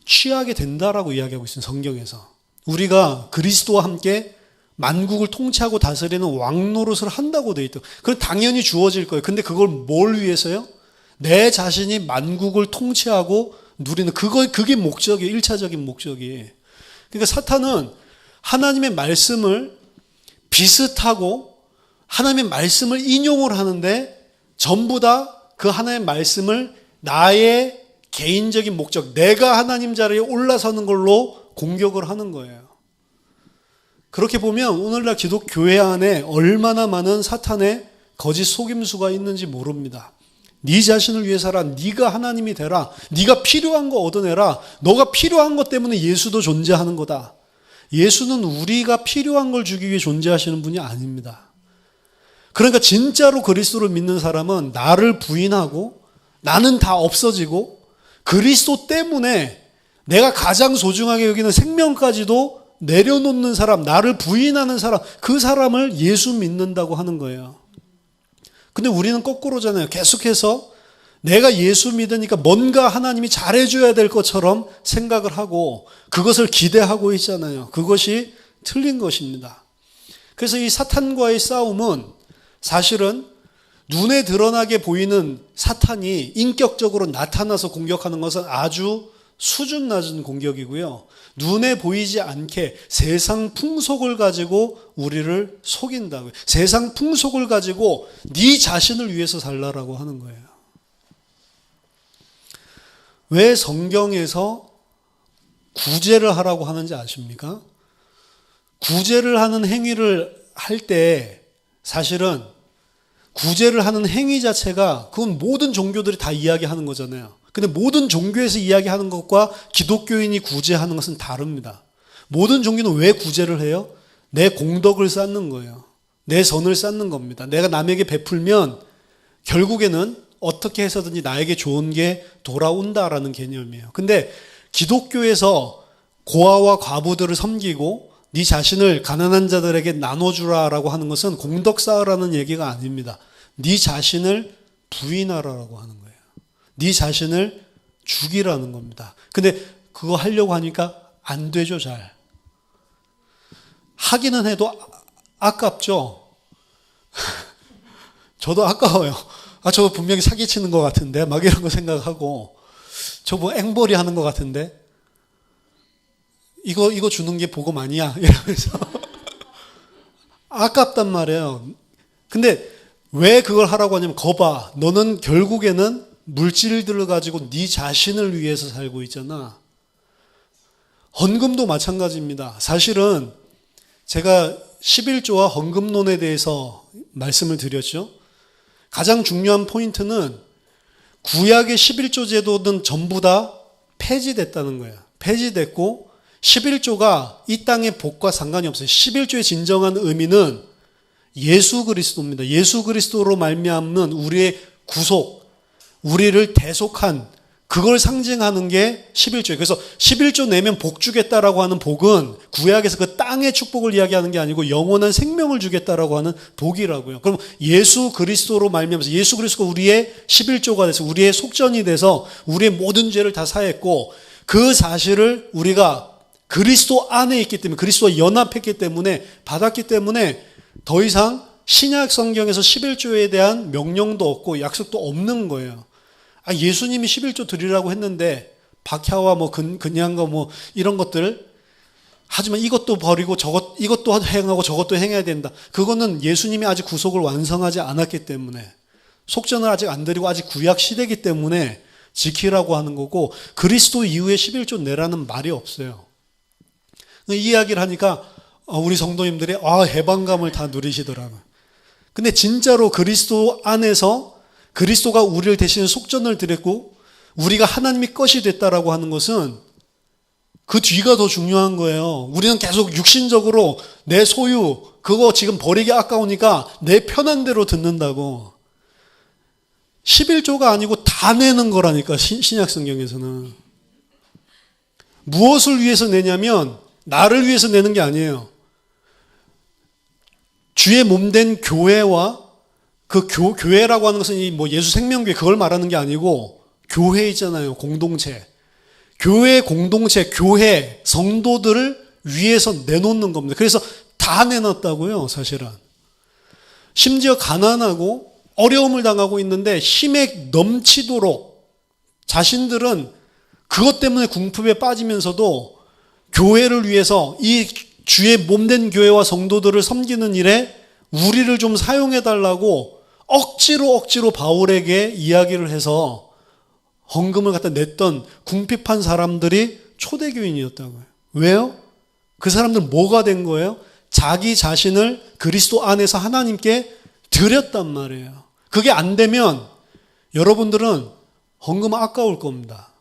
취하게 된다라고 이야기하고 있어요. 성경에서. 우리가 그리스도와 함께 만국을 통치하고 다스리는 왕 노릇을 한다고 되어 있다. 그건 당연히 주어질 거예요. 근데 그걸 뭘 위해서요? 내 자신이 만국을 통치하고 누리는 그게 목적이에요. 1차적인 목적이. 그러니까 사탄은 하나님의 말씀을 비슷하고 하나님의 말씀을 인용을 하는데 전부 다 그 하나님의 말씀을 나의 개인적인 목적, 내가 하나님 자리에 올라서는 걸로 공격을 하는 거예요. 그렇게 보면 오늘날 기독교회 안에 얼마나 많은 사탄의 거짓 속임수가 있는지 모릅니다. 네 자신을 위해 살아. 네가 하나님이 되라. 네가 필요한 거 얻어내라. 너가 필요한 것 때문에 예수도 존재하는 거다. 예수는 우리가 필요한 걸 주기 위해 존재하시는 분이 아닙니다. 그러니까 진짜로 그리스도를 믿는 사람은 나를 부인하고 나는 다 없어지고 그리스도 때문에 내가 가장 소중하게 여기는 생명까지도 내려놓는 사람, 나를 부인하는 사람, 그 사람을 예수 믿는다고 하는 거예요. 근데 우리는 거꾸로잖아요. 계속해서 내가 예수 믿으니까 뭔가 하나님이 잘해줘야 될 것처럼 생각을 하고 그것을 기대하고 있잖아요. 그것이 틀린 것입니다. 그래서 이 사탄과의 싸움은 사실은 눈에 드러나게 보이는 사탄이 인격적으로 나타나서 공격하는 것은 아주 수준 낮은 공격이고요. 눈에 보이지 않게 세상 풍속을 가지고 우리를 속인다고요. 세상 풍속을 가지고 네 자신을 위해서 살라라고 하는 거예요. 왜 성경에서 구제를 하라고 하는지 아십니까? 구제를 하는 행위를 할 때 사실은 구제를 하는 행위 자체가 그건 모든 종교들이 다 이야기하는 거잖아요. 근데 모든 종교에서 이야기하는 것과 기독교인이 구제하는 것은 다릅니다. 모든 종교는 왜 구제를 해요? 내 공덕을 쌓는 거예요. 내 선을 쌓는 겁니다. 내가 남에게 베풀면 결국에는 어떻게 해서든지 나에게 좋은 게 돌아온다라는 개념이에요. 근데 기독교에서 고아와 과부들을 섬기고 네 자신을 가난한 자들에게 나눠주라라고 하는 것은 공덕 쌓으라는 얘기가 아닙니다. 네 자신을 부인하라라고 하는 거예요. 네 자신을 죽이라는 겁니다. 근데 그거 하려고 하니까 안 되죠, 잘. 하기는 해도 아깝죠? 저도 아까워요. 저거 분명히 사기치는 것 같은데 막 이런 거 생각하고 저 뭐 앵벌이 하는 것 같은데 이거 주는 게 복음 아니야? 이러면서 아깝단 말이에요. 근데 왜 그걸 하라고 하냐면 거봐. 너는 결국에는 물질들을 가지고 네 자신을 위해서 살고 있잖아. 헌금도 마찬가지입니다. 사실은 제가 11조와 헌금론에 대해서 말씀을 드렸죠. 가장 중요한 포인트는 구약의 11조 제도는 전부 다 폐지됐다는 거예요. 폐지됐고 11조가 이 땅의 복과 상관이 없어요. 11조의 진정한 의미는 예수 그리스도입니다. 예수 그리스도로 말미암는 우리의 구속, 우리를 대속한 그걸 상징하는 게 11조예요. 그래서 11조 내면 복 주겠다라고 하는 복은 구약에서 그 땅의 축복을 이야기하는 게 아니고 영원한 생명을 주겠다라고 하는 복이라고요. 그럼 예수 그리스도로 말미암아서 예수 그리스도가 우리의 11조가 돼서 우리의 속전이 돼서 우리의 모든 죄를 다 사했고 그 사실을 우리가 그리스도 안에 있기 때문에 그리스도와 연합했기 때문에 받았기 때문에 더 이상 신약 성경에서 11조에 대한 명령도 없고 약속도 없는 거예요. 예수님이 11조 드리라고 했는데 박야와 뭐 그냥과 뭐 이런 것들 하지만 이것도 버리고 이것도 행하고 저것도 행해야 된다. 그거는 예수님이 아직 구속을 완성하지 않았기 때문에 속전을 아직 안 드리고 아직 구약 시대이기 때문에 지키라고 하는 거고 그리스도 이후에 11조 내라는 말이 없어요. 이 이야기를 하니까 우리 성도님들이 해방감을 다 누리시더라고요. 근데 진짜로 그리스도 안에서 그리스도가 우리를 대신 속전을 드렸고 우리가 하나님의 것이 됐다라고 하는 것은 그 뒤가 더 중요한 거예요. 우리는 계속 육신적으로 내 소유 그거 지금 버리기 아까우니까 내 편한 대로 듣는다고. 11조가 아니고 다 내는 거라니까, 신약 성경에서는. 무엇을 위해서 내냐면 나를 위해서 내는 게 아니에요. 주의 몸된 교회와 그 교회라고 하는 것은 뭐 예수 생명교회 그걸 말하는 게 아니고 교회 있잖아요. 공동체. 교회 공동체, 교회 성도들을 위해서 내놓는 겁니다. 그래서 다 내놨다고요, 사실은. 심지어 가난하고 어려움을 당하고 있는데 힘에 넘치도록 자신들은 그것 때문에 궁핍에 빠지면서도 교회를 위해서 이 주의 몸된 교회와 성도들을 섬기는 일에 우리를 좀 사용해 달라고 억지로 바울에게 이야기를 해서 헌금을 갖다 냈던 궁핍한 사람들이 초대교인이었다고요. 왜요? 그 사람들 뭐가 된 거예요? 자기 자신을 그리스도 안에서 하나님께 드렸단 말이에요. 그게 안 되면 여러분들은 헌금 아까울 겁니다.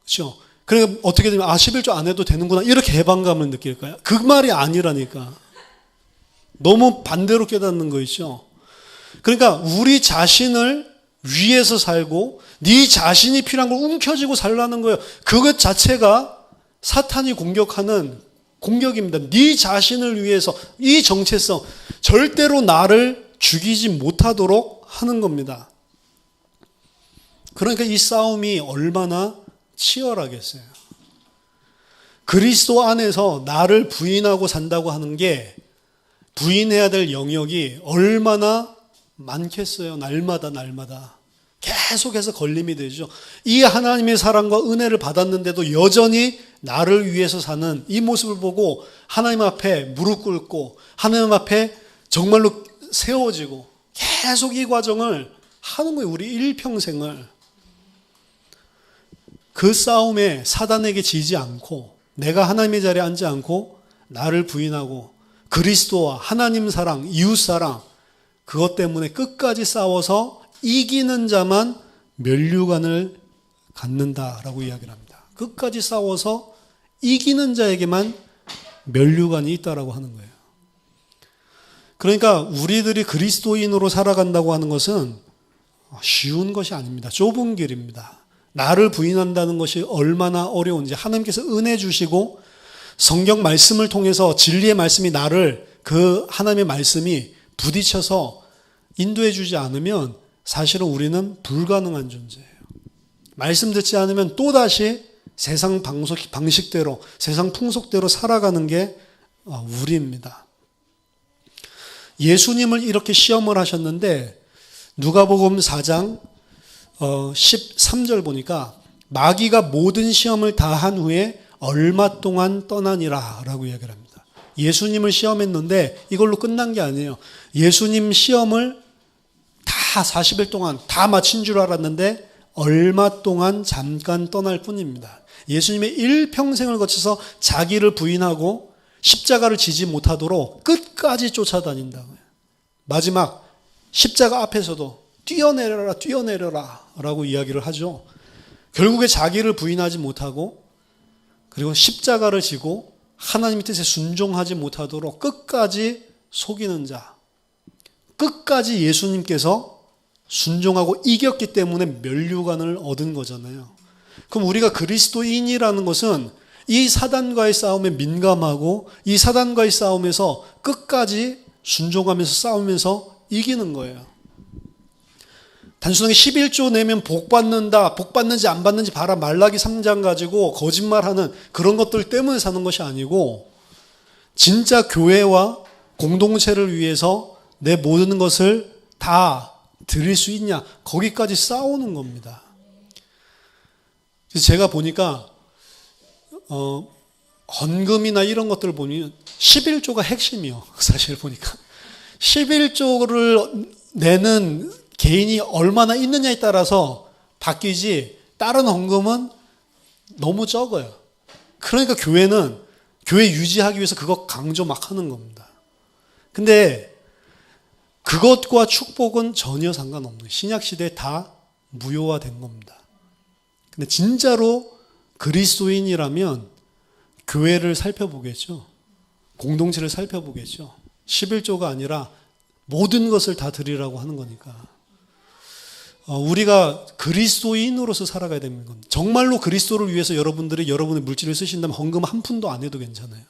그렇죠? 그러니까 어떻게 되면 11조 안 해도 되는구나 이렇게 해방감을 느낄까요? 그 말이 아니라니까. 너무 반대로 깨닫는 거 있죠. 그러니까 우리 자신을 위해서 살고 네 자신이 필요한 걸 움켜쥐고 살라는 거예요. 그것 자체가 사탄이 공격하는 공격입니다. 네 자신을 위해서 이 정체성 절대로 나를 죽이지 못하도록 하는 겁니다. 그러니까 이 싸움이 얼마나 치열하겠어요. 그리스도 안에서 나를 부인하고 산다고 하는 게 부인해야 될 영역이 얼마나 많겠어요. 날마다 계속해서 걸림이 되죠. 이 하나님의 사랑과 은혜를 받았는데도 여전히 나를 위해서 사는 이 모습을 보고 하나님 앞에 무릎 꿇고 하나님 앞에 정말로 세워지고 계속 이 과정을 하는 거예요. 우리 일평생을. 그 싸움에 사단에게 지지 않고 내가 하나님의 자리에 앉지 않고 나를 부인하고 그리스도와 하나님 사랑, 이웃 사랑 그것 때문에 끝까지 싸워서 이기는 자만 면류관을 갖는다라고 이야기를 합니다. 끝까지 싸워서 이기는 자에게만 면류관이 있다라고 하는 거예요. 그러니까 우리들이 그리스도인으로 살아간다고 하는 것은 쉬운 것이 아닙니다. 좁은 길입니다. 나를 부인한다는 것이 얼마나 어려운지 하나님께서 은혜 주시고 성경 말씀을 통해서 진리의 말씀이 나를 그 하나님의 말씀이 부딪혀서 인도해 주지 않으면 사실은 우리는 불가능한 존재예요. 말씀 듣지 않으면 또다시 세상 방식대로 세상 풍속대로 살아가는 게 우리입니다. 예수님을 이렇게 시험을 하셨는데 누가복음 4장 13절 보니까 마귀가 모든 시험을 다 한 후에 얼마 동안 떠나니라 라고 이야기를 합니다. 예수님을 시험했는데 이걸로 끝난 게 아니에요. 예수님 시험을 다 40일 동안 다 마친 줄 알았는데 얼마 동안 잠깐 떠날 뿐입니다. 예수님의 일평생을 거쳐서 자기를 부인하고 십자가를 지지 못하도록 끝까지 쫓아다닌다고요. 마지막 십자가 앞에서도 뛰어내려라 라고 이야기를 하죠. 결국에 자기를 부인하지 못하고 그리고 십자가를 지고 하나님의 뜻에 순종하지 못하도록 끝까지 속이는 자, 끝까지 예수님께서 순종하고 이겼기 때문에 면류관을 얻은 거잖아요. 그럼 우리가 그리스도인이라는 것은 이 사단과의 싸움에 민감하고 이 사단과의 싸움에서 끝까지 순종하면서 싸우면서 이기는 거예요. 단순하게 11조 내면 복 받는다, 복 받는지 안 받는지 봐라 말라기 3장 가지고 거짓말하는 그런 것들 때문에 사는 것이 아니고 진짜 교회와 공동체를 위해서 내 모든 것을 다 드릴 수 있냐 거기까지 싸우는 겁니다. 그래서 제가 보니까 헌금이나 이런 것들을 보면 11조가 핵심이요. 사실 보니까 11조를 내는 개인이 얼마나 있느냐에 따라서 바뀌지 다른 헌금은 너무 적어요. 그러니까 교회는 교회 유지하기 위해서 그거 강조 막 하는 겁니다. 근데 그것과 축복은 전혀 상관없는 거예요. 신약시대에 다 무효화된 겁니다. 근데 진짜로 그리스도인이라면 교회를 살펴보겠죠. 공동체를 살펴보겠죠. 11조가 아니라 모든 것을 다 드리라고 하는 거니까. 우리가 그리스도인으로서 살아가야 되는 겁니다. 정말로 그리스도를 위해서 여러분들이 여러분의 물질을 쓰신다면 헌금 한 푼도 안 해도 괜찮아요.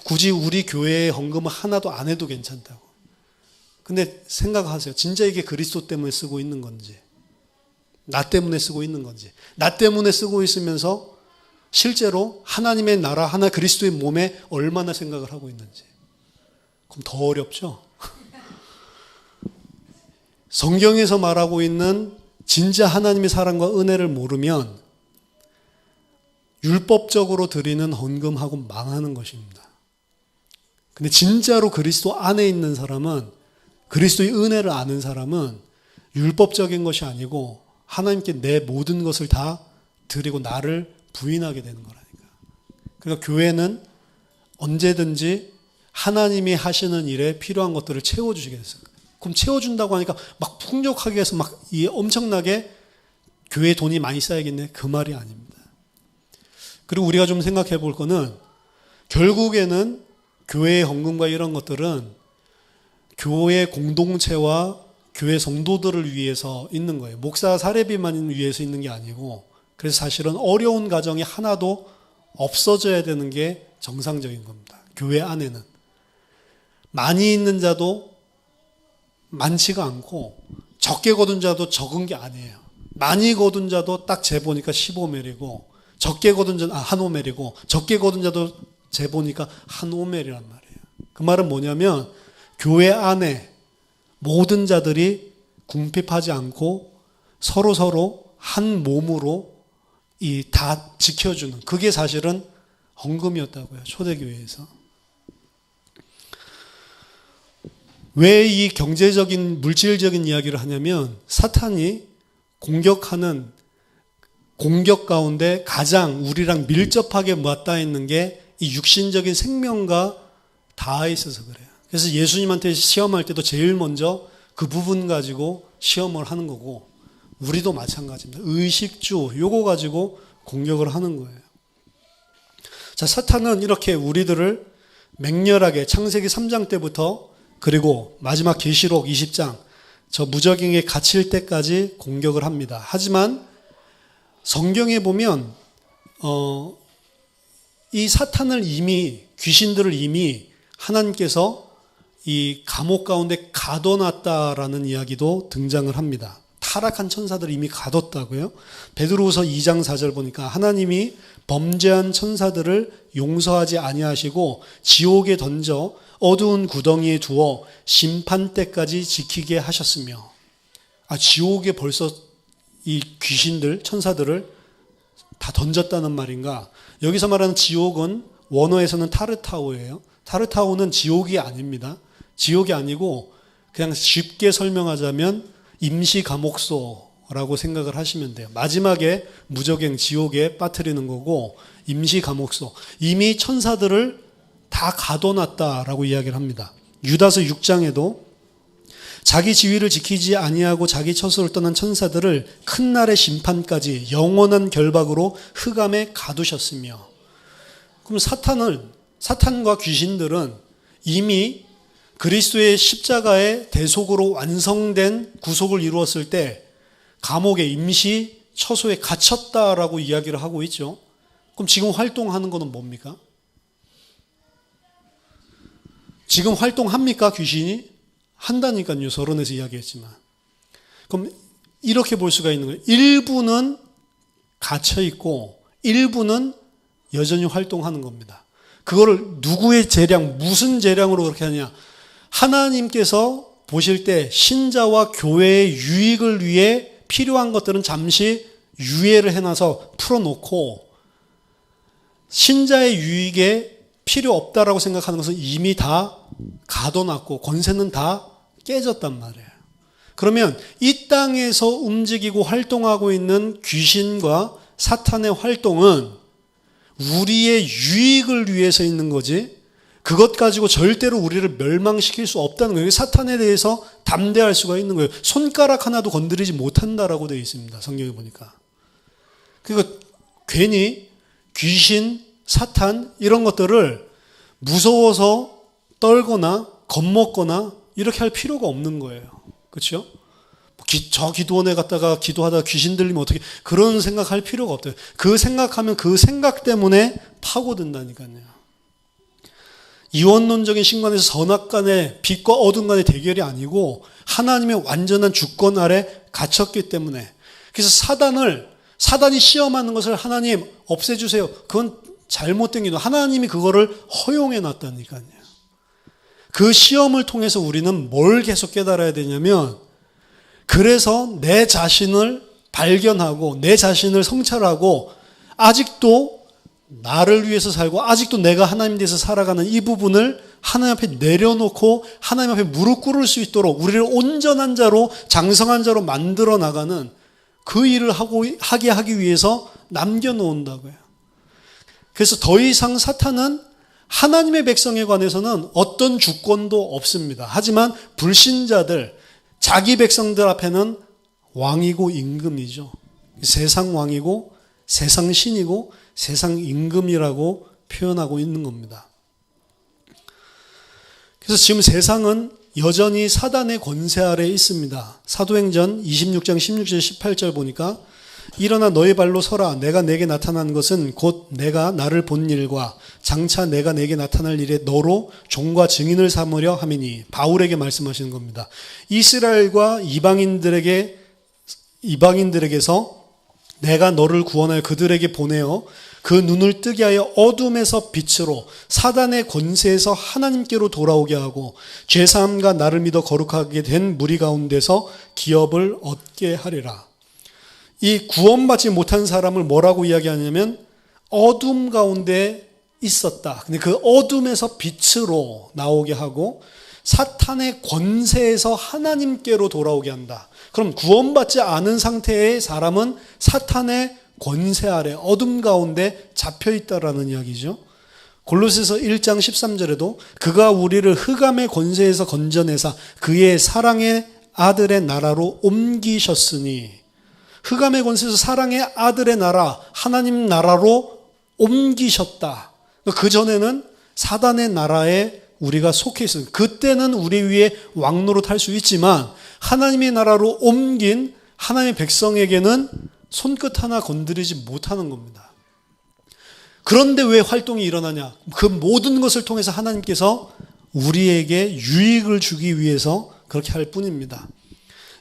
굳이 우리 교회에 헌금을 하나도 안 해도 괜찮다고. 근데 생각하세요. 진짜 이게 그리스도 때문에 쓰고 있는 건지, 나 때문에 쓰고 있는 건지, 나 때문에 쓰고 있으면서 실제로 하나님의 나라, 하나 그리스도의 몸에 얼마나 생각을 하고 있는지. 그럼 더 어렵죠? 성경에서 말하고 있는 진짜 하나님의 사랑과 은혜를 모르면 율법적으로 드리는 헌금하고 망하는 것입니다. 근데 진짜로 그리스도 안에 있는 사람은, 그리스도의 은혜를 아는 사람은 율법적인 것이 아니고 하나님께 내 모든 것을 다 드리고 나를 부인하게 되는 거라니까. 그러니까 교회는 언제든지 하나님이 하시는 일에 필요한 것들을 채워주시게 됐어요. 그럼 채워준다고 하니까 막 풍족하게 해서 막 엄청나게 교회에 돈이 많이 쌓이겠네? 그 말이 아닙니다. 그리고 우리가 좀 생각해 볼 거는 결국에는 교회의 헌금과 이런 것들은 교회 공동체와 교회 성도들을 위해서 있는 거예요. 목사 사례비만 위해서 있는 게 아니고, 그래서 사실은 어려운 가정이 하나도 없어져야 되는 게 정상적인 겁니다. 교회 안에는. 많이 있는 자도 많지가 않고 적게 거둔 자도 적은 게 아니에요. 많이 거둔 자도 딱 재보니까 15멜이고 적게 거둔 자는 한 오멜이고 적게 거둔 자도 재보니까 한 오멜이란 말이에요. 그 말은 뭐냐면 교회 안에 모든 자들이 궁핍하지 않고 서로 한 몸으로 다 지켜주는, 그게 사실은 헌금이었다고요. 초대교회에서. 왜 이 경제적인 물질적인 이야기를 하냐면 사탄이 공격하는 공격 가운데 가장 우리랑 밀접하게 맞닿아 있는 게 이 육신적인 생명과 닿아 있어서 그래요. 그래서 예수님한테 시험할 때도 제일 먼저 그 부분 가지고 시험을 하는 거고, 우리도 마찬가지입니다. 의식주 요거 가지고 공격을 하는 거예요. 자, 사탄은 이렇게 우리들을 맹렬하게 창세기 3장 때부터 그리고 마지막 계시록 20장 저 무적행에 갇힐 때까지 공격을 합니다. 하지만 성경에 보면 이 사탄을 이미, 귀신들을 이미 하나님께서 이 감옥 가운데 가둬놨다라는 이야기도 등장을 합니다. 타락한 천사들을 이미 가뒀다고요. 베드로후서 2장 4절 보니까 하나님이 범죄한 천사들을 용서하지 아니하시고 지옥에 던져 어두운 구덩이에 두어 심판 때까지 지키게 하셨으며, 지옥에 벌써 이 귀신들, 천사들을 다 던졌다는 말인가? 여기서 말하는 지옥은 원어에서는 타르타오예요. 타르타오는 지옥이 아닙니다. 지옥이 아니고 그냥 쉽게 설명하자면 임시 감옥소라고 생각을 하시면 돼요. 마지막에 무적행 지옥에 빠뜨리는 거고, 임시 감옥소. 이미 천사들을 다 가둬놨다라고 이야기를 합니다. 유다서 6장에도 자기 지위를 지키지 아니하고 자기 처소를 떠난 천사들을 큰 날의 심판까지 영원한 결박으로 흑암에 가두셨으며, 그럼 사탄과 귀신들은 이미 그리스도의 십자가의 대속으로 완성된 구속을 이루었을 때 감옥의 임시 처소에 갇혔다라고 이야기를 하고 있죠. 그럼 지금 활동하는 것은 뭡니까? 지금 활동합니까? 귀신이? 한다니까요. 서론에서 이야기했지만. 그럼 이렇게 볼 수가 있는 거예요. 일부는 갇혀있고 일부는 여전히 활동하는 겁니다. 그거를 누구의 재량, 무슨 재량으로 그렇게 하냐? 하나님께서 보실 때 신자와 교회의 유익을 위해 필요한 것들은 잠시 유예를 해놔서 풀어놓고, 신자의 유익에 필요 없다라고 생각하는 것은 이미 다 가둬놨고 권세는 다 깨졌단 말이에요. 그러면 이 땅에서 움직이고 활동하고 있는 귀신과 사탄의 활동은 우리의 유익을 위해서 있는 거지, 그것 가지고 절대로 우리를 멸망시킬 수 없다는 거예요. 사탄에 대해서 담대할 수가 있는 거예요. 손가락 하나도 건드리지 못한다라고 되어 있습니다. 성경에 보니까. 그러니까 괜히 귀신, 사탄 이런 것들을 무서워서 떨거나 겁먹거나 이렇게 할 필요가 없는 거예요. 그렇죠? 저 기도원에 갔다가 기도하다가 귀신 들리면 어떻게, 그런 생각할 필요가 없대요. 그 생각하면 그 생각 때문에 파고든다니까요. 이원론적인 신관에서 선악간의 빛과 어둠 간의 대결이 아니고 하나님의 완전한 주권 아래 갇혔기 때문에, 그래서 사단이 시험하는 것을 하나님 없애주세요, 그건 잘못된 기도. 하나님이 그거를 허용해 놨다니까요. 그 시험을 통해서 우리는 뭘 계속 깨달아야 되냐면, 그래서 내 자신을 발견하고 내 자신을 성찰하고 아직도 나를 위해서 살고 아직도 내가 하나님 대해서 살아가는 이 부분을 하나님 앞에 내려놓고 하나님 앞에 무릎 꿇을 수 있도록 우리를 온전한 자로, 장성한 자로 만들어 나가는 그 일을 하게 하기 위해서 남겨놓는다고요. 그래서 더 이상 사탄은 하나님의 백성에 관해서는 어떤 주권도 없습니다. 하지만 불신자들, 자기 백성들 앞에는 왕이고 임금이죠. 세상 왕이고 세상 신이고 세상 임금이라고 표현하고 있는 겁니다. 그래서 지금 세상은 여전히 사단의 권세 아래에 있습니다. 사도행전 26장 16절 18절 보니까, 일어나 너의 발로 서라. 내가 내게 나타난 것은 곧 내가 나를 본 일과 장차 내가 내게 나타날 일에 너로 종과 증인을 삼으려 함이니. 바울에게 말씀하시는 겁니다. 이스라엘과 이방인들에게서 내가 너를 구원하여 그들에게 보내어 그 눈을 뜨게 하여 어둠에서 빛으로, 사단의 권세에서 하나님께로 돌아오게 하고 죄사함과 나를 믿어 거룩하게 된 무리 가운데서 기업을 얻게 하리라. 이 구원받지 못한 사람을 뭐라고 이야기하냐면 어둠 가운데 있었다. 근데 그 어둠에서 빛으로 나오게 하고 사탄의 권세에서 하나님께로 돌아오게 한다. 그럼 구원받지 않은 상태의 사람은 사탄의 권세 아래 어둠 가운데 잡혀 있다라는 이야기죠. 골로새서 1장 13절에도 그가 우리를 흑암의 권세에서 건져내사 그의 사랑의 아들의 나라로 옮기셨으니, 흑암의 권세에서 사랑의 아들의 나라, 하나님 나라로 옮기셨다. 그 전에는 사단의 나라에 우리가 속해 있어요. 그때는 우리 위에 왕노릇 할 수 있지만 하나님의 나라로 옮긴 하나님의 백성에게는 손끝 하나 건드리지 못하는 겁니다. 그런데 왜 활동이 일어나냐? 그 모든 것을 통해서 하나님께서 우리에게 유익을 주기 위해서 그렇게 할 뿐입니다.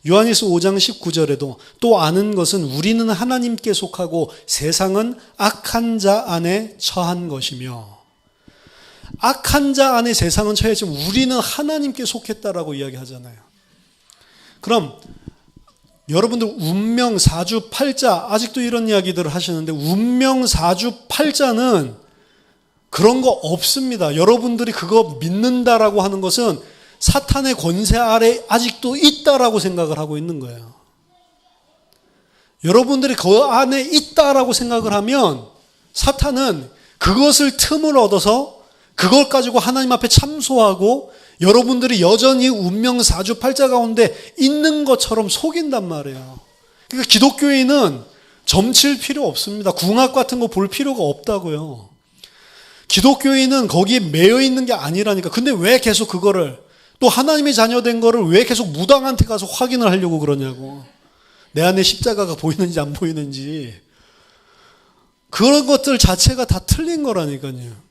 요한일서 5장 19절에도 또 아는 것은 우리는 하나님께 속하고 세상은 악한 자 안에 처한 것이며, 악한 자 안에 세상은 처했지만 우리는 하나님께 속했다라고 이야기하잖아요. 그럼 여러분들 운명 사주팔자, 아직도 이런 이야기들을 하시는데 운명 사주팔자는 그런 거 없습니다. 여러분들이 그거 믿는다라고 하는 것은 사탄의 권세 아래 아직도 있다라고 생각을 하고 있는 거예요. 여러분들이 그 안에 있다라고 생각을 하면 사탄은 그것을 틈을 얻어서 그걸 가지고 하나님 앞에 참소하고 여러분들이 여전히 운명 사주팔자 가운데 있는 것처럼 속인단 말이에요. 그러니까 기독교인은 점칠 필요 없습니다. 궁합 같은 거 볼 필요가 없다고요. 기독교인은 거기에 매여 있는 게 아니라니까. 근데 왜 계속 그거를, 또 하나님의 자녀된 거를 왜 계속 무당한테 가서 확인을 하려고 그러냐고. 내 안에 십자가가 보이는지 안 보이는지. 그런 것들 자체가 다 틀린 거라니까요.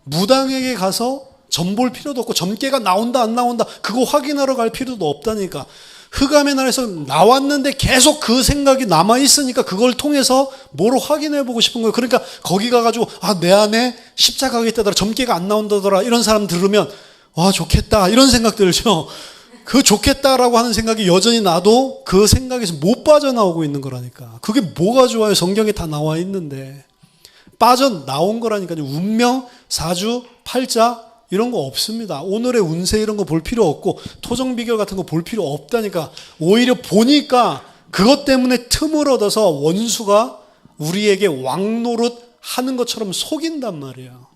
무당에게 가서 점 볼 필요도 없고 점괘가 나온다 안 나온다 그거 확인하러 갈 필요도 없다니까. 흑암의 날에서 나왔는데 계속 그 생각이 남아있으니까 그걸 통해서 뭐로 확인해보고 싶은 거예요. 그러니까 거기 가가지고 내 안에 십자가가 있다더라, 점괘가 안 나온다더라, 이런 사람 들으면 와 좋겠다 이런 생각 들죠. 그 좋겠다라고 하는 생각이 여전히 나도 그 생각에서 못 빠져나오고 있는 거라니까. 그게 뭐가 좋아요? 성경에 다 나와 있는데. 빠져나온 거라니까요. 운명, 사주, 팔자 이런 거 없습니다. 오늘의 운세 이런 거 볼 필요 없고 토정 비결 같은 거 볼 필요 없다니까. 오히려 보니까 그것 때문에 틈을 얻어서 원수가 우리에게 왕노릇 하는 것처럼 속인단 말이에요.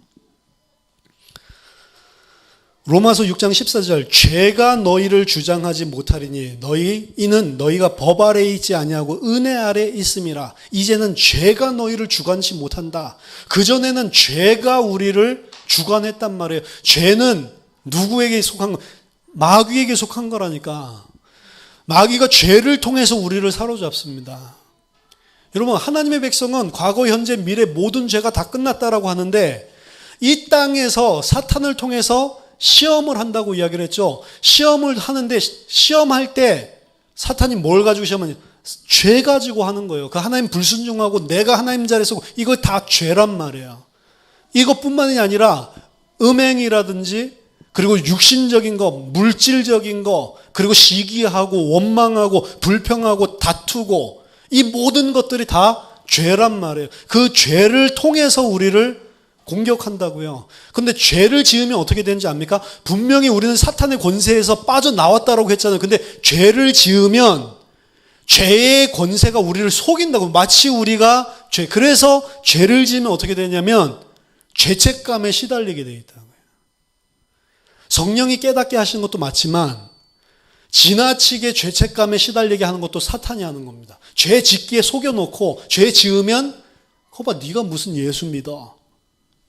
로마서 6장 14절 죄가 너희를 주장하지 못하리니 이는 너희가 법 아래에 있지 아니하고 은혜 아래에 있음이라. 이제는 죄가 너희를 주관치 못한다. 그전에는 죄가 우리를 주관했단 말이에요. 죄는 누구에게 속한 거? 마귀에게 속한 거라니까. 마귀가 죄를 통해서 우리를 사로잡습니다. 여러분, 하나님의 백성은 과거, 현재, 미래 모든 죄가 다 끝났다라고 하는데 이 땅에서 사탄을 통해서 시험을 한다고 이야기를 했죠. 시험을 하는데 시험할 때 사탄이 뭘 가지고 시험하냐? 죄 가지고 하는 거예요. 그 하나님 불순종하고 내가 하나님 자리에 서고 이거 다 죄란 말이에요. 이것뿐만이 아니라 음행이라든지 그리고 육신적인 거, 물질적인 거, 그리고 시기하고 원망하고 불평하고 다투고 이 모든 것들이 다 죄란 말이에요. 그 죄를 통해서 우리를 공격한다고요. 그런데 죄를 지으면 어떻게 되는지 압니까? 분명히 우리는 사탄의 권세에서 빠져나왔다라고 했잖아요. 근데 죄를 지으면 죄의 권세가 우리를 속인다고. 마치 우리가 그래서 죄를 지으면 어떻게 되냐면 죄책감에 시달리게 돼 있다는 거예요. 성령이 깨닫게 하시는 것도 맞지만 지나치게 죄책감에 시달리게 하는 것도 사탄이 하는 겁니다. 죄 짓기에 속여놓고 죄 지으면 거봐 네가 무슨 예수 믿어.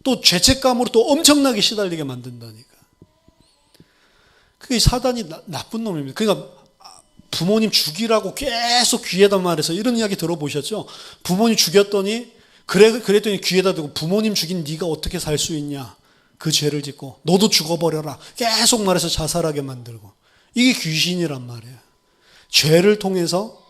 또 죄책감으로 또 엄청나게 시달리게 만든다니까. 그게 사단이 나쁜 놈입니다. 그러니까 부모님 죽이라고 계속 귀에다 말해서 이런 이야기 들어보셨죠? 부모님 죽였더니 그랬더니 귀에다 대고 부모님 죽인 네가 어떻게 살 수 있냐. 그 죄를 짓고 너도 죽어버려라. 계속 말해서 자살하게 만들고. 이게 귀신이란 말이에요. 죄를 통해서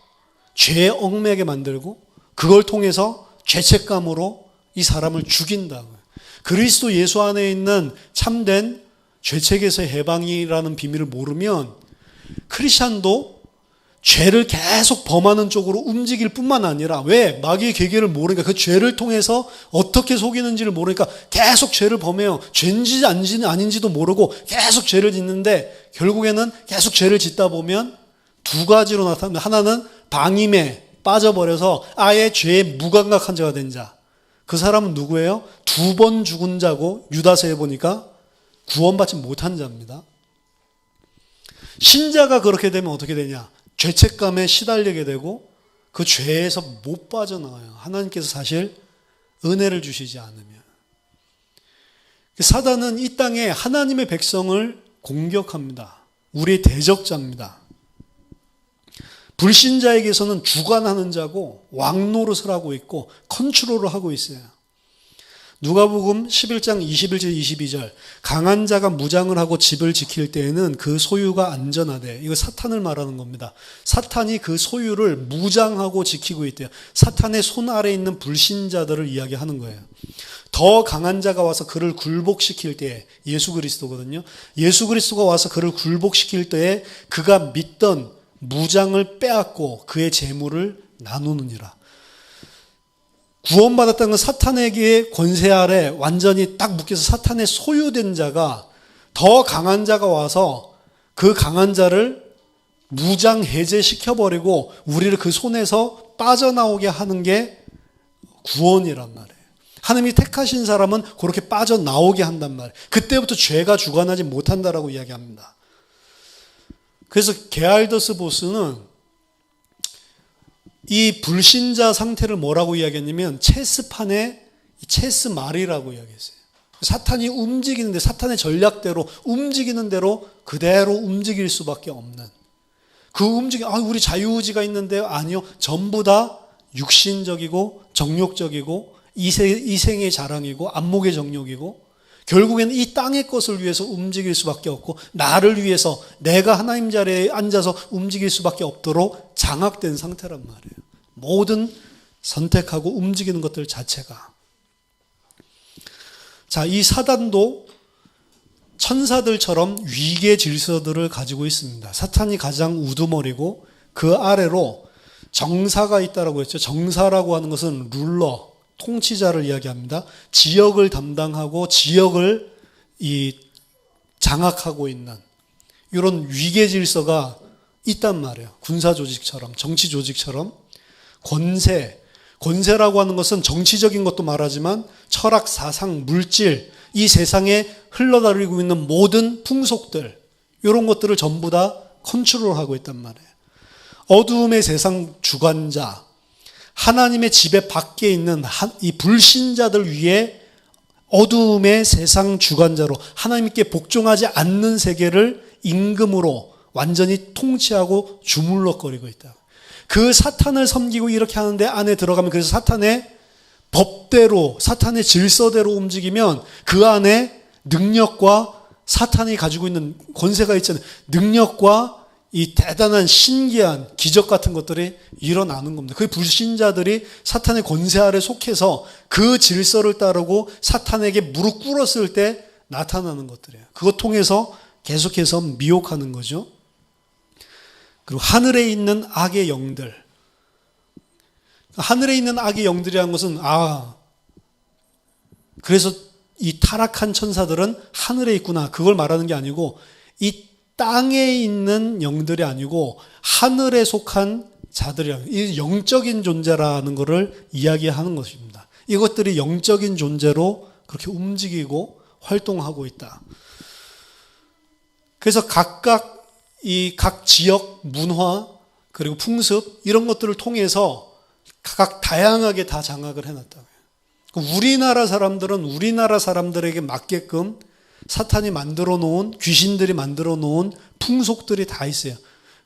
죄에 얽매게 만들고 그걸 통해서 죄책감으로 이 사람을 죽인다고요. 그리스도 예수 안에 있는 참된 죄책에서 해방이라는 비밀을 모르면 크리스찬도 죄를 계속 범하는 쪽으로 움직일 뿐만 아니라 왜? 마귀의 계계를 모르니까 그 죄를 통해서 어떻게 속이는지를 모르니까 계속 죄를 범해요. 죄인지 아닌지도 모르고 계속 죄를 짓는데 결국에는 계속 죄를 짓다 보면 두 가지로 나타납니다. 하나는 방임에 빠져버려서 아예 죄에 무감각한 자가 된 자. 그 사람은 누구예요? 2번 죽은 자고 유다서에 보니까 구원받지 못한 자입니다. 신자가 그렇게 되면 어떻게 되냐? 죄책감에 시달리게 되고 그 죄에서 못 빠져나와요. 하나님께서 사실 은혜를 주시지 않으면. 사단은 이 땅에 하나님의 백성을 공격합니다. 우리의 대적자입니다. 불신자에게서는 주관하는 자고 왕노릇을 하고 있고 컨트롤을 하고 있어요. 누가복음 11장 21절 22절 강한 자가 무장을 하고 집을 지킬 때에는 그 소유가 안전하대. 이거 사탄을 말하는 겁니다. 사탄이 그 소유를 무장하고 지키고 있대요. 사탄의 손 아래에 있는 불신자들을 이야기하는 거예요. 더 강한 자가 와서 그를 굴복시킬 때에 예수 그리스도거든요. 예수 그리스도가 와서 그를 굴복시킬 때에 그가 믿던 무장을 빼앗고 그의 재물을 나누느니라. 구원받았다는 건 사탄에게 권세 아래 완전히 딱 묶여서 사탄의 소유된 자가 더 강한 자가 와서 그 강한 자를 무장 해제시켜버리고 우리를 그 손에서 빠져나오게 하는 게 구원이란 말이에요. 하나님이 택하신 사람은 그렇게 빠져나오게 한단 말이에요. 그때부터 죄가 주관하지 못한다라고 이야기합니다. 그래서 게알더스 보스는 이 불신자 상태를 뭐라고 이야기했냐면 체스판의 체스 말이라고 이야기했어요. 사탄이 움직이는데 사탄의 전략대로 움직이는 대로 그대로 움직일 수밖에 없는 그 우리 자유의지가 있는데요. 아니요. 전부 다 육신적이고 정욕적이고 이생의 자랑이고 안목의 정욕이고 결국에는 이 땅의 것을 위해서 움직일 수밖에 없고 나를 위해서 내가 하나님 자리에 앉아서 움직일 수밖에 없도록 장악된 상태란 말이에요. 모든 선택하고 움직이는 것들 자체가. 자, 이 사단도 천사들처럼 위계 질서들을 가지고 있습니다. 사탄이 가장 우두머리고 그 아래로 정사가 있다라고 했죠. 정사라고 하는 것은 룰러, 통치자를 이야기합니다. 지역을 담당하고 지역을 장악하고 있는 이런 위계 질서가 있단 말이에요. 군사 조직처럼, 정치 조직처럼. 권세라고 하는 것은 정치적인 것도 말하지만 철학, 사상, 물질, 이 세상에 흘러다니고 있는 모든 풍속들, 이런 것들을 전부 다 컨트롤하고 있단 말이에요. 어두움의 세상 주관자, 하나님의 지배 밖에 있는 이 불신자들 위에 어두움의 세상 주관자로 하나님께 복종하지 않는 세계를 임금으로 완전히 통치하고 주물럭거리고 있다. 그 사탄을 섬기고 이렇게 하는데 안에 들어가면 그래서 사탄의 법대로 사탄의 질서대로 움직이면 그 안에 능력과 사탄이 가지고 있는 권세가 있잖아요. 능력과 이 대단한 신기한 기적 같은 것들이 일어나는 겁니다. 그 불신자들이 사탄의 권세 아래 속해서 그 질서를 따르고 사탄에게 무릎 꿇었을 때 나타나는 것들이에요. 그것 통해서 계속해서 미혹하는 거죠. 그리고 하늘에 있는 악의 영들. 하늘에 있는 악의 영들이라는 것은 그래서 이 타락한 천사들은 하늘에 있구나. 그걸 말하는 게 아니고 이 땅에 있는 영들이 아니고 하늘에 속한 자들이라는 이 영적인 존재라는 것을 이야기하는 것입니다. 이것들이 영적인 존재로 그렇게 움직이고 활동하고 있다. 그래서 각각 각 지역 문화 그리고 풍습 이런 것들을 통해서 각각 다양하게 다 장악을 해놨다. 우리나라 사람들은 우리나라 사람들에게 맞게끔 사탄이 만들어 놓은 귀신들이 만들어 놓은 풍속들이 다 있어요.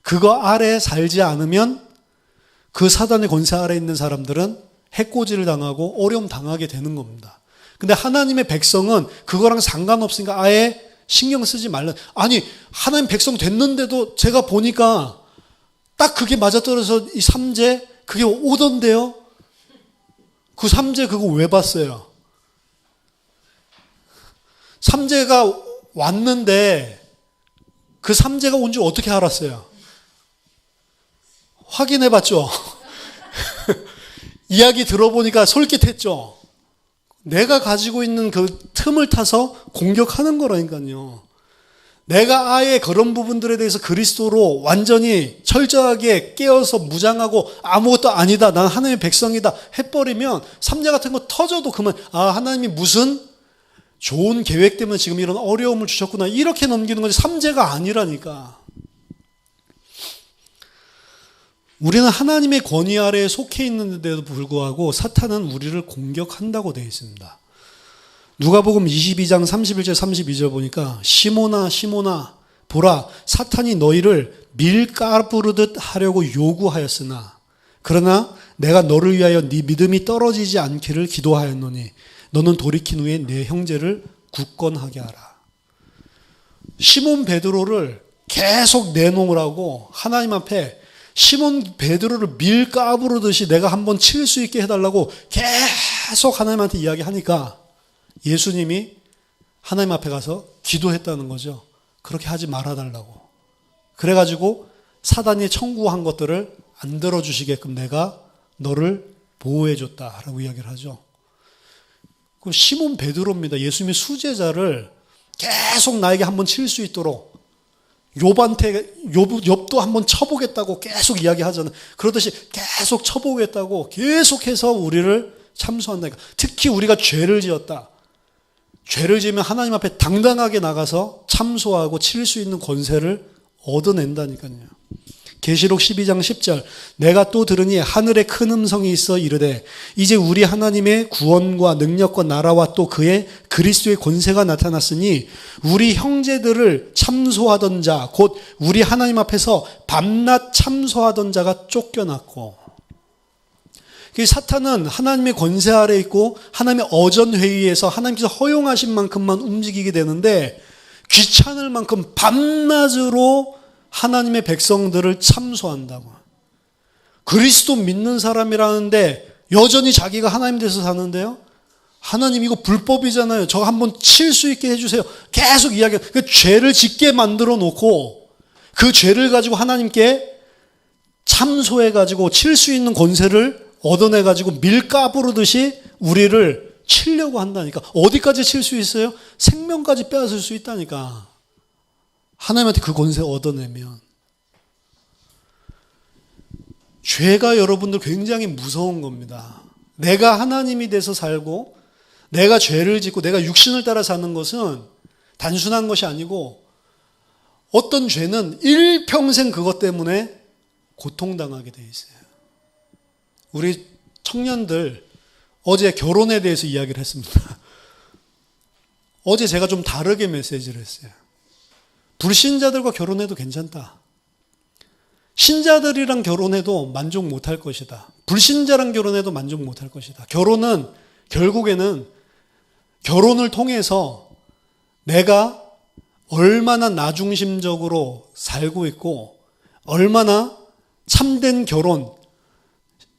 그거 아래 살지 않으면 그 사단의 권세 아래 있는 사람들은 해코지를 당하고 어려움 당하게 되는 겁니다. 근데 하나님의 백성은 그거랑 상관없으니까 아예 신경 쓰지 말라. 아니 하나님 백성 됐는데도 제가 보니까 딱 그게 맞아떨어져서 이 삼재 그게 오던데요. 그 삼재 그거 왜 봤어요? 삼재가 왔는데 그 삼재가 온 줄 어떻게 알았어요? 확인해 봤죠? 이야기 들어보니까 솔깃했죠? 내가 가지고 있는 그 틈을 타서 공격하는 거라니까요. 내가 아예 그런 부분들에 대해서 그리스도로 완전히 철저하게 깨어서 무장하고 아무것도 아니다. 난 하나님의 백성이다. 해버리면 삼재 같은 거 터져도 그만 하나님이 무슨 좋은 계획 때문에 지금 이런 어려움을 주셨구나. 이렇게 넘기는 거지 삼재가 아니라니까. 우리는 하나님의 권위 아래에 속해 있는데도 불구하고 사탄은 우리를 공격한다고 되어 있습니다. 누가복음 22장 31절 32절 보니까 시몬아 시몬아 보라 사탄이 너희를 밀가부르듯 하려고 요구하였으나 그러나 내가 너를 위하여 네 믿음이 떨어지지 않기를 기도하였노니 너는 돌이킨 후에 내 형제를 굳건하게 하라. 시몬 베드로를 계속 내놓으라고 하나님 앞에 시몬 베드로를 밀가부르듯이 내가 한번 칠 수 있게 해달라고 계속 하나님한테 이야기하니까 예수님이 하나님 앞에 가서 기도했다는 거죠. 그렇게 하지 말아달라고. 그래가지고 사단이 청구한 것들을 안 들어주시게끔 내가 너를 보호해줬다라고 이야기를 하죠. 그 시몬 베드로입니다. 예수님의 수제자를 계속 나에게 한번 칠 수 있도록 욥도 한번 쳐보겠다고 계속 이야기하잖아요. 그러듯이 계속 쳐보겠다고 계속해서 우리를 참소한다니까. 특히 우리가 죄를 지었다. 죄를 지으면 하나님 앞에 당당하게 나가서 참소하고 칠 수 있는 권세를 얻어낸다니까요. 계시록 12장 10절 내가 또 들으니 하늘에 큰 음성이 있어 이르되 이제 우리 하나님의 구원과 능력과 나라와 또 그의 그리스도의 권세가 나타났으니 우리 형제들을 참소하던 자 곧 우리 하나님 앞에서 밤낮 참소하던 자가 쫓겨났고 사탄은 하나님의 권세 아래 있고 하나님의 어전회의에서 하나님께서 허용하신 만큼만 움직이게 되는데 귀찮을 만큼 밤낮으로 하나님의 백성들을 참소한다고. 그리스도 믿는 사람이라는데 여전히 자기가 하나님 돼서 사는데요. 하나님 이거 불법이잖아요. 저 한번 칠 수 있게 해주세요. 계속 이야기해요. 그 죄를 짓게 만들어 놓고 그 죄를 가지고 하나님께 참소해가지고 칠 수 있는 권세를 얻어내가지고 밀가부르듯이 우리를 치려고 한다니까. 어디까지 칠 수 있어요? 생명까지 빼앗을 수 있다니까. 하나님한테 그 권세 얻어내면. 죄가 여러분들 굉장히 무서운 겁니다. 내가 하나님이 돼서 살고 내가 죄를 짓고 내가 육신을 따라 사는 것은 단순한 것이 아니고 어떤 죄는 일평생 그것 때문에 고통당하게 돼 있어요. 우리 청년들 어제 결혼에 대해서 이야기를 했습니다. 어제 제가 좀 다르게 메시지를 했어요. 불신자들과 결혼해도 괜찮다. 신자들이랑 결혼해도 만족 못할 것이다. 불신자랑 결혼해도 만족 못할 것이다. 결혼은 결국에는 결혼을 통해서 내가 얼마나 나중심적으로 살고 있고 얼마나 참된 결혼,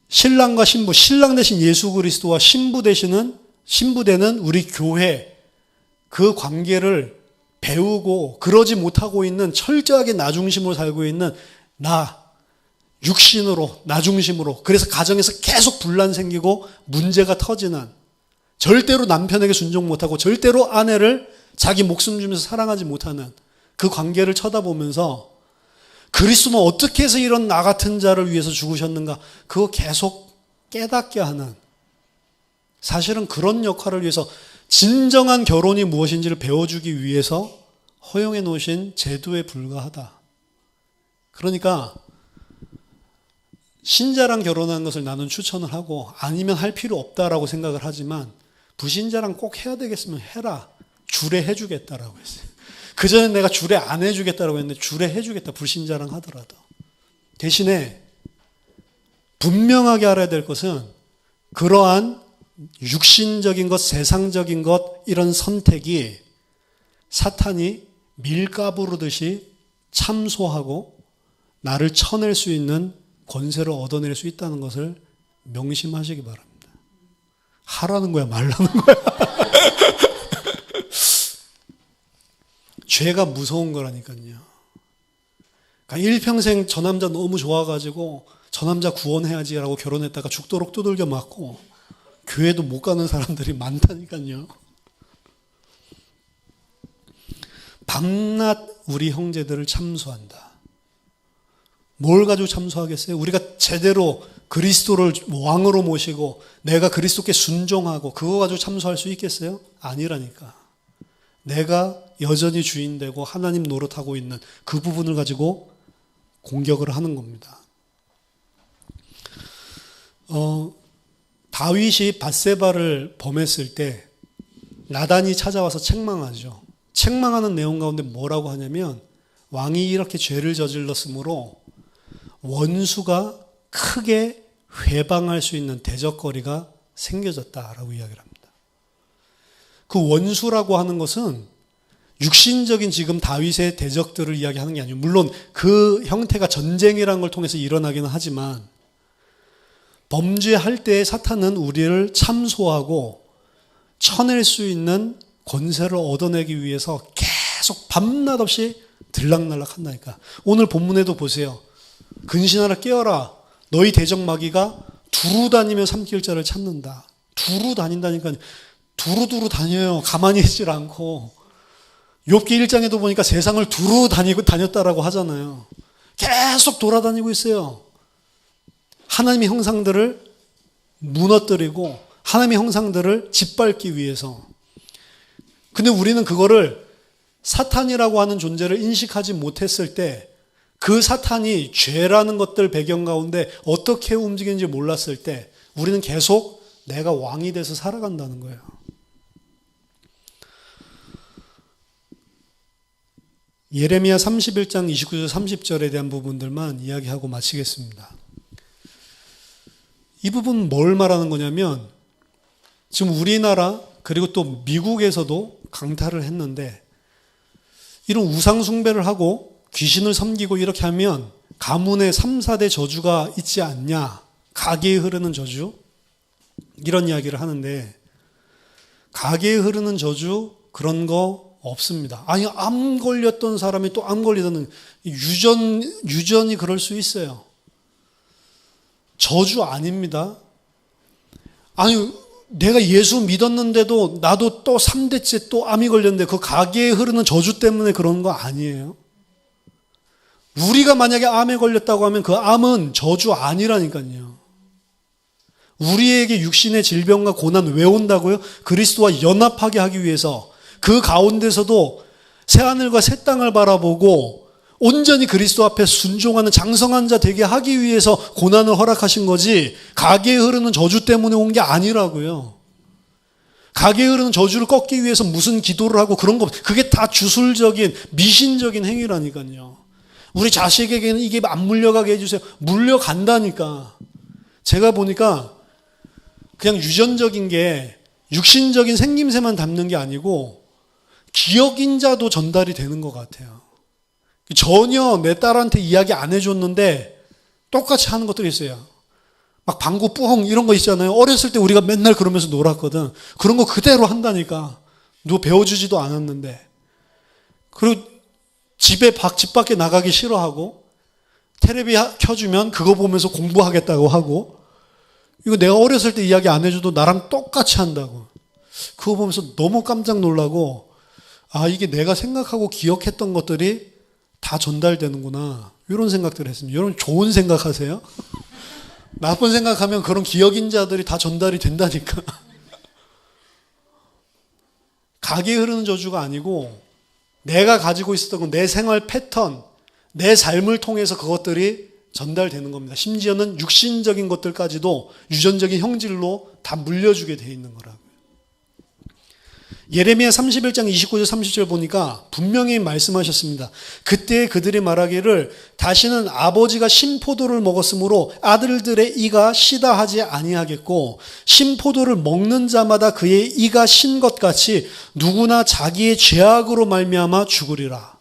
신랑과 신부, 신랑 대신 예수 그리스도와 신부 되는 우리 교회, 그 관계를 배우고 그러지 못하고 있는 철저하게 나중심으로 살고 있는 육신으로, 나중심으로, 그래서 가정에서 계속 분란 생기고 문제가 터지는, 절대로 남편에게 순종 못하고 절대로 아내를 자기 목숨 주면서 사랑하지 못하는 그 관계를 쳐다보면서 그리스도는 어떻게 해서 이런 나 같은 자를 위해서 죽으셨는가, 그거 계속 깨닫게 하는, 사실은 그런 역할을 위해서 진정한 결혼이 무엇인지를 배워주기 위해서 허용해 놓으신 제도에 불과하다. 그러니까 신자랑 결혼하는 것을 나는 추천을 하고 아니면 할 필요 없다라고 생각을 하지만 불신자랑 꼭 해야 되겠으면 해라. 주례해 주겠다라고 했어요. 그전에 내가 주례 안 해주겠다라고 했는데 주례해 주겠다. 불신자랑 하더라도. 대신에 분명하게 알아야 될 것은 그러한 육신적인 것, 세상적인 것, 이런 선택이 사탄이 밀가부르듯이 참소하고 나를 쳐낼 수 있는 권세를 얻어낼 수 있다는 것을 명심하시기 바랍니다. 하라는 거야, 말라는 거야? 죄가 무서운 거라니까요. 그러니까 일평생 저 남자 너무 좋아가지고 저 남자 구원해야지라고 결혼했다가 죽도록 두들겨 맞고 교회도 못 가는 사람들이 많다니까요. 밤낮 우리 형제들을 참소한다. 뭘 가지고 참소하겠어요? 우리가 제대로 그리스도를 왕으로 모시고 내가 그리스도께 순종하고 그거 가지고 참소할 수 있겠어요? 아니라니까. 내가 여전히 주인 되고 하나님 노릇하고 있는 그 부분을 가지고 공격을 하는 겁니다. 다윗이 밧세바를 범했을 때 나단이 찾아와서 책망하죠. 책망하는 내용 가운데 뭐라고 하냐면 왕이 이렇게 죄를 저질렀으므로 원수가 크게 회방할 수 있는 대적거리가 생겨졌다라고 이야기를 합니다. 그 원수라고 하는 것은 육신적인 지금 다윗의 대적들을 이야기하는 게 아니에요. 물론 그 형태가 전쟁이라는 걸 통해서 일어나기는 하지만 범죄할 때 사탄은 우리를 참소하고 쳐낼 수 있는 권세를 얻어내기 위해서 계속 밤낮 없이 들락날락 한다니까. 오늘 본문에도 보세요. 근신하라 깨어라. 너희 대적 마귀가 두루 다니며 삼킬 자를 찾는다. 두루 다닌다니까. 두루두루 다녀요. 가만히 있질 않고. 욥기 1장에도 보니까 세상을 두루 다녔다라고 하잖아요. 계속 돌아다니고 있어요. 하나님의 형상들을 무너뜨리고 하나님의 형상들을 짓밟기 위해서. 근데 우리는 그거를 사탄이라고 하는 존재를 인식하지 못했을 때 그 사탄이 죄라는 것들 배경 가운데 어떻게 움직이는지 몰랐을 때 우리는 계속 내가 왕이 돼서 살아간다는 거예요. 예레미야 31장 29절 30절에 대한 부분들만 이야기하고 마치겠습니다. 이 부분은 뭘 말하는 거냐면 지금 우리나라 그리고 또 미국에서도 강탈을 했는데 이런 우상 숭배를 하고 귀신을 섬기고 이렇게 하면 가문에 3, 4대 저주가 있지 않냐. 가계에 흐르는 저주. 이런 이야기를 하는데 가계에 흐르는 저주 그런 거 없습니다. 아니 암 걸렸던 사람이 또 암 걸리던 유전이 그럴 수 있어요. 저주 아닙니다. 아니 내가 예수 믿었는데도 나도 또 3대째 또 암이 걸렸는데 그 가계에 흐르는 저주 때문에 그런 거 아니에요. 우리가 만약에 암에 걸렸다고 하면 그 암은 저주 아니라니까요. 우리에게 육신의 질병과 고난 왜 온다고요? 그리스도와 연합하게 하기 위해서 그 가운데서도 새하늘과 새 땅을 바라보고 온전히 그리스도 앞에 순종하는 장성한 자 되게 하기 위해서 고난을 허락하신 거지 가계에 흐르는 저주 때문에 온 게 아니라고요. 가게에 흐르는 저주를 꺾기 위해서 무슨 기도를 하고 그런 거, 그게 다 주술적인 미신적인 행위라니까요. 우리 자식에게는 이게 안 물려가게 해주세요. 물려간다니까. 제가 보니까 그냥 유전적인 게 육신적인 생김새만 담는 게 아니고 기억인자도 전달이 되는 것 같아요. 전혀 내 딸한테 이야기 안 해줬는데 똑같이 하는 것들이 있어요. 막 방구 뿡 이런 거 있잖아요. 어렸을 때 우리가 맨날 그러면서 놀았거든. 그런 거 그대로 한다니까. 누가 배워주지도 않았는데. 그리고 집 밖에 나가기 싫어하고 텔레비 켜주면 그거 보면서 공부하겠다고 하고, 이거 내가 어렸을 때 이야기 안 해줘도 나랑 똑같이 한다고. 그거 보면서 너무 깜짝 놀라고, 아, 이게 내가 생각하고 기억했던 것들이 다 전달되는구나. 이런 생각들을 했습니다. 여러분 좋은 생각하세요? 나쁜 생각하면 그런 기억인자들이 다 전달이 된다니까. 가게에 흐르는 저주가 아니고 내가 가지고 있었던 건 내 생활 패턴, 내 삶을 통해서 그것들이 전달되는 겁니다. 심지어는 육신적인 것들까지도 유전적인 형질로 다 물려주게 돼 있는 거라고요. 예레미야 31장 29절 30절 보니까 분명히 말씀하셨습니다. 그때 그들이 말하기를 다시는 아버지가 신포도를 먹었으므로 아들들의 이가 시다 하지 아니하겠고, 신포도를 먹는 자마다 그의 이가 신 것 같이 누구나 자기의 죄악으로 말미암아 죽으리라.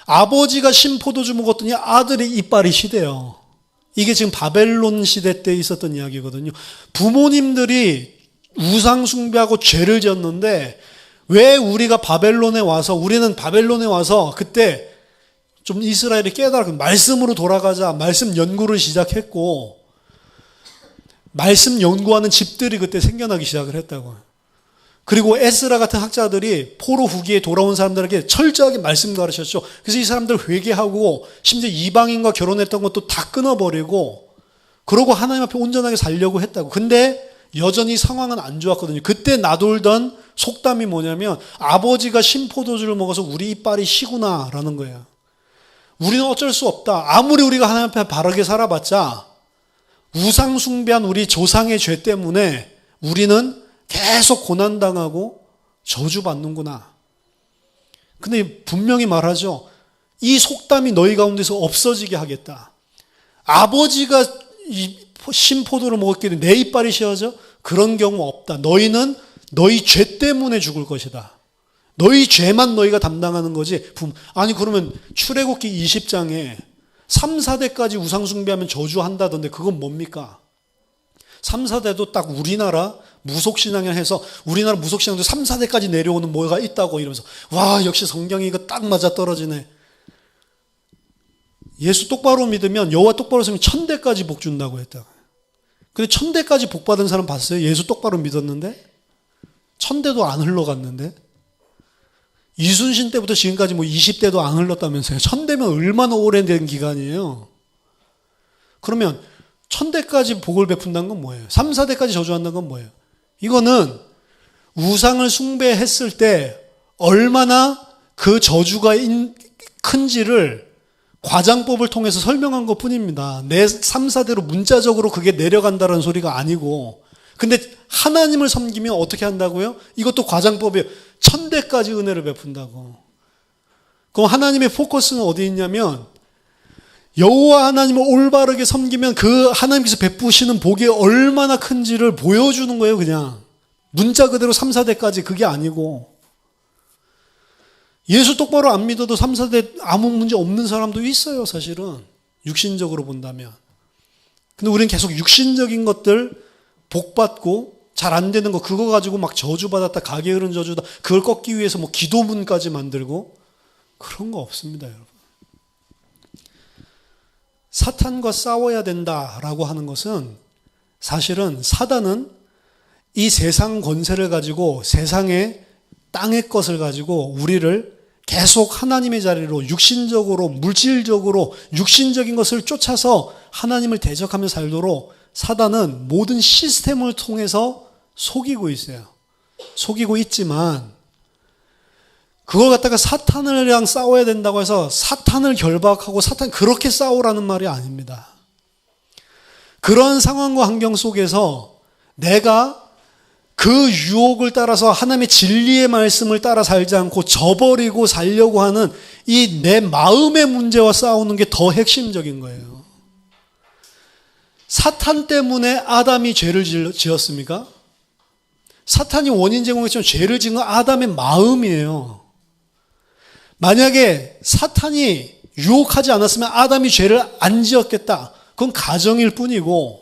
아버지가 신포도주 먹었더니 아들의 이빨이 시대요. 이게 지금 바벨론 시대 때 있었던 이야기거든요. 부모님들이 우상 숭배하고 죄를 지었는데 왜 우리는 바벨론에 와서 그때 좀 이스라엘이 깨달아 말씀으로 돌아가자, 말씀 연구를 시작했고, 말씀 연구하는 집들이 그때 생겨나기 시작을 했다고요. 그리고 에스라 같은 학자들이 포로 후기에 돌아온 사람들에게 철저하게 말씀 가르쳤죠. 그래서 이 사람들 회개하고 심지어 이방인과 결혼했던 것도 다 끊어버리고 그러고 하나님 앞에 온전하게 살려고 했다고. 근데 여전히 상황은 안 좋았거든요. 그때 나돌던 속담이 뭐냐면 아버지가 신포도주를 먹어서 우리 이빨이 시구나라는 거예요. 우리는 어쩔 수 없다. 아무리 우리가 하나님 앞에 바르게 살아봤자 우상 숭배한 우리 조상의 죄 때문에 우리는 계속 고난당하고 저주받는구나. 근데 분명히 말하죠. 이 속담이 너희 가운데서 없어지게 하겠다. 아버지가 이 신포도를 먹었기에 내 이빨이 씌어져? 그런 경우 없다. 너희는 너희 죄 때문에 죽을 것이다. 너희 죄만 너희가 담당하는 거지. 아니 그러면 출애굽기 20장에 3, 4대까지 우상숭배하면 저주한다던데 그건 뭡니까? 3, 4대도 딱 우리나라 무속신앙을 해서 우리나라 무속신앙도 3, 4대까지 내려오는 뭐가 있다고 이러면서 와 역시 성경이 이거 딱 맞아떨어지네. 예수 똑바로 믿으면 여호와 똑바로 쓰면 1000대까지 복 준다고 했다. 근데 1000대까지 복 받은 사람 봤어요? 예수 똑바로 믿었는데 1000대도 안 흘러갔는데 이순신 때부터 지금까지 뭐 20대도 안 흘렀다면서요. 1000대면 얼마나 오래된 기간이에요. 그러면 1000대까지 복을 베푼다는 건 뭐예요? 3, 4대까지 저주한다는 건 뭐예요? 이거는 우상을 숭배했을 때 얼마나 그 저주가 큰지를 과장법을 통해서 설명한 것 뿐입니다. 내 3, 4대로 문자적으로 그게 내려간다는 소리가 아니고. 근데 하나님을 섬기면 어떻게 한다고요? 이것도 과장법이에요. 1000대까지 은혜를 베푼다고. 그럼 하나님의 포커스는 어디 있냐면 여호와 하나님을 올바르게 섬기면 그 하나님께서 베푸시는 복이 얼마나 큰지를 보여주는 거예요. 그냥 문자 그대로 3, 4대까지 그게 아니고. 예수 똑바로 안 믿어도 3, 4대 아무 문제 없는 사람도 있어요. 사실은 육신적으로 본다면. 근데 우리는 계속 육신적인 것들 복받고 잘 안 되는 거 그거 가지고 막 저주받았다, 가게 흐른 저주다, 그걸 꺾기 위해서 뭐 기도문까지 만들고 그런 거 없습니다. 여러분. 사탄과 싸워야 된다라고 하는 것은 사실은 사단은 이 세상 권세를 가지고 세상의 땅의 것을 가지고 우리를 계속 하나님의 자리로 육신적으로 물질적으로 육신적인 것을 쫓아서 하나님을 대적하며 살도록 사단은 모든 시스템을 통해서 속이고 있어요. 속이고 있지만 그걸 갖다가 사탄이랑 싸워야 된다고 해서 사탄을 결박하고 사탄 그렇게 싸우라는 말이 아닙니다. 그런 상황과 환경 속에서 내가 그 유혹을 따라서 하나님의 진리의 말씀을 따라 살지 않고 저버리고 살려고 하는 이 내 마음의 문제와 싸우는 게 더 핵심적인 거예요. 사탄 때문에 아담이 죄를 지었습니까? 사탄이 원인 제공했지만 죄를 지은 건 아담의 마음이에요. 만약에 사탄이 유혹하지 않았으면 아담이 죄를 안 지었겠다. 그건 가정일 뿐이고,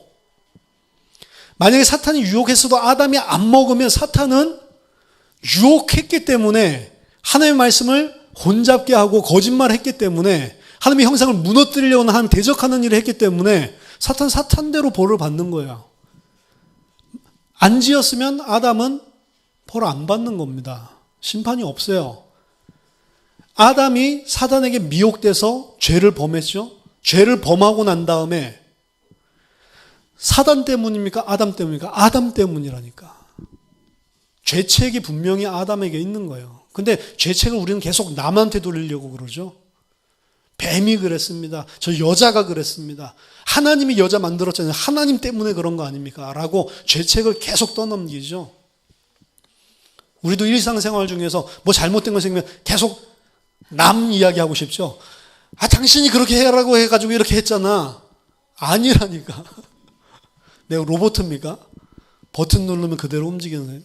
만약에 사탄이 유혹했어도 아담이 안 먹으면 사탄은 유혹했기 때문에 하나님의 말씀을 혼잡게 하고 거짓말했기 때문에 하나님의 형상을 무너뜨리려고 하는 대적하는 일을 했기 때문에 사탄대로 벌을 받는 거예요. 안 지었으면 아담은 벌 안 받는 겁니다. 심판이 없어요. 아담이 사단에게 미혹돼서 죄를 범했죠. 죄를 범하고 난 다음에 사단 때문입니까? 아담 때문입니까? 아담 때문이라니까. 죄책이 분명히 아담에게 있는 거예요. 근데 죄책을 우리는 계속 남한테 돌리려고 그러죠. 뱀이 그랬습니다. 저 여자가 그랬습니다. 하나님이 여자 만들었잖아요. 하나님 때문에 그런 거 아닙니까? 라고 죄책을 계속 떠넘기죠. 우리도 일상생활 중에서 뭐 잘못된 거 생기면 계속 남 이야기하고 싶죠. 아, 당신이 그렇게 해라고 해가지고 이렇게 했잖아. 아니라니까. 내가 로봇입니까? 버튼 누르면 그대로 움직이는.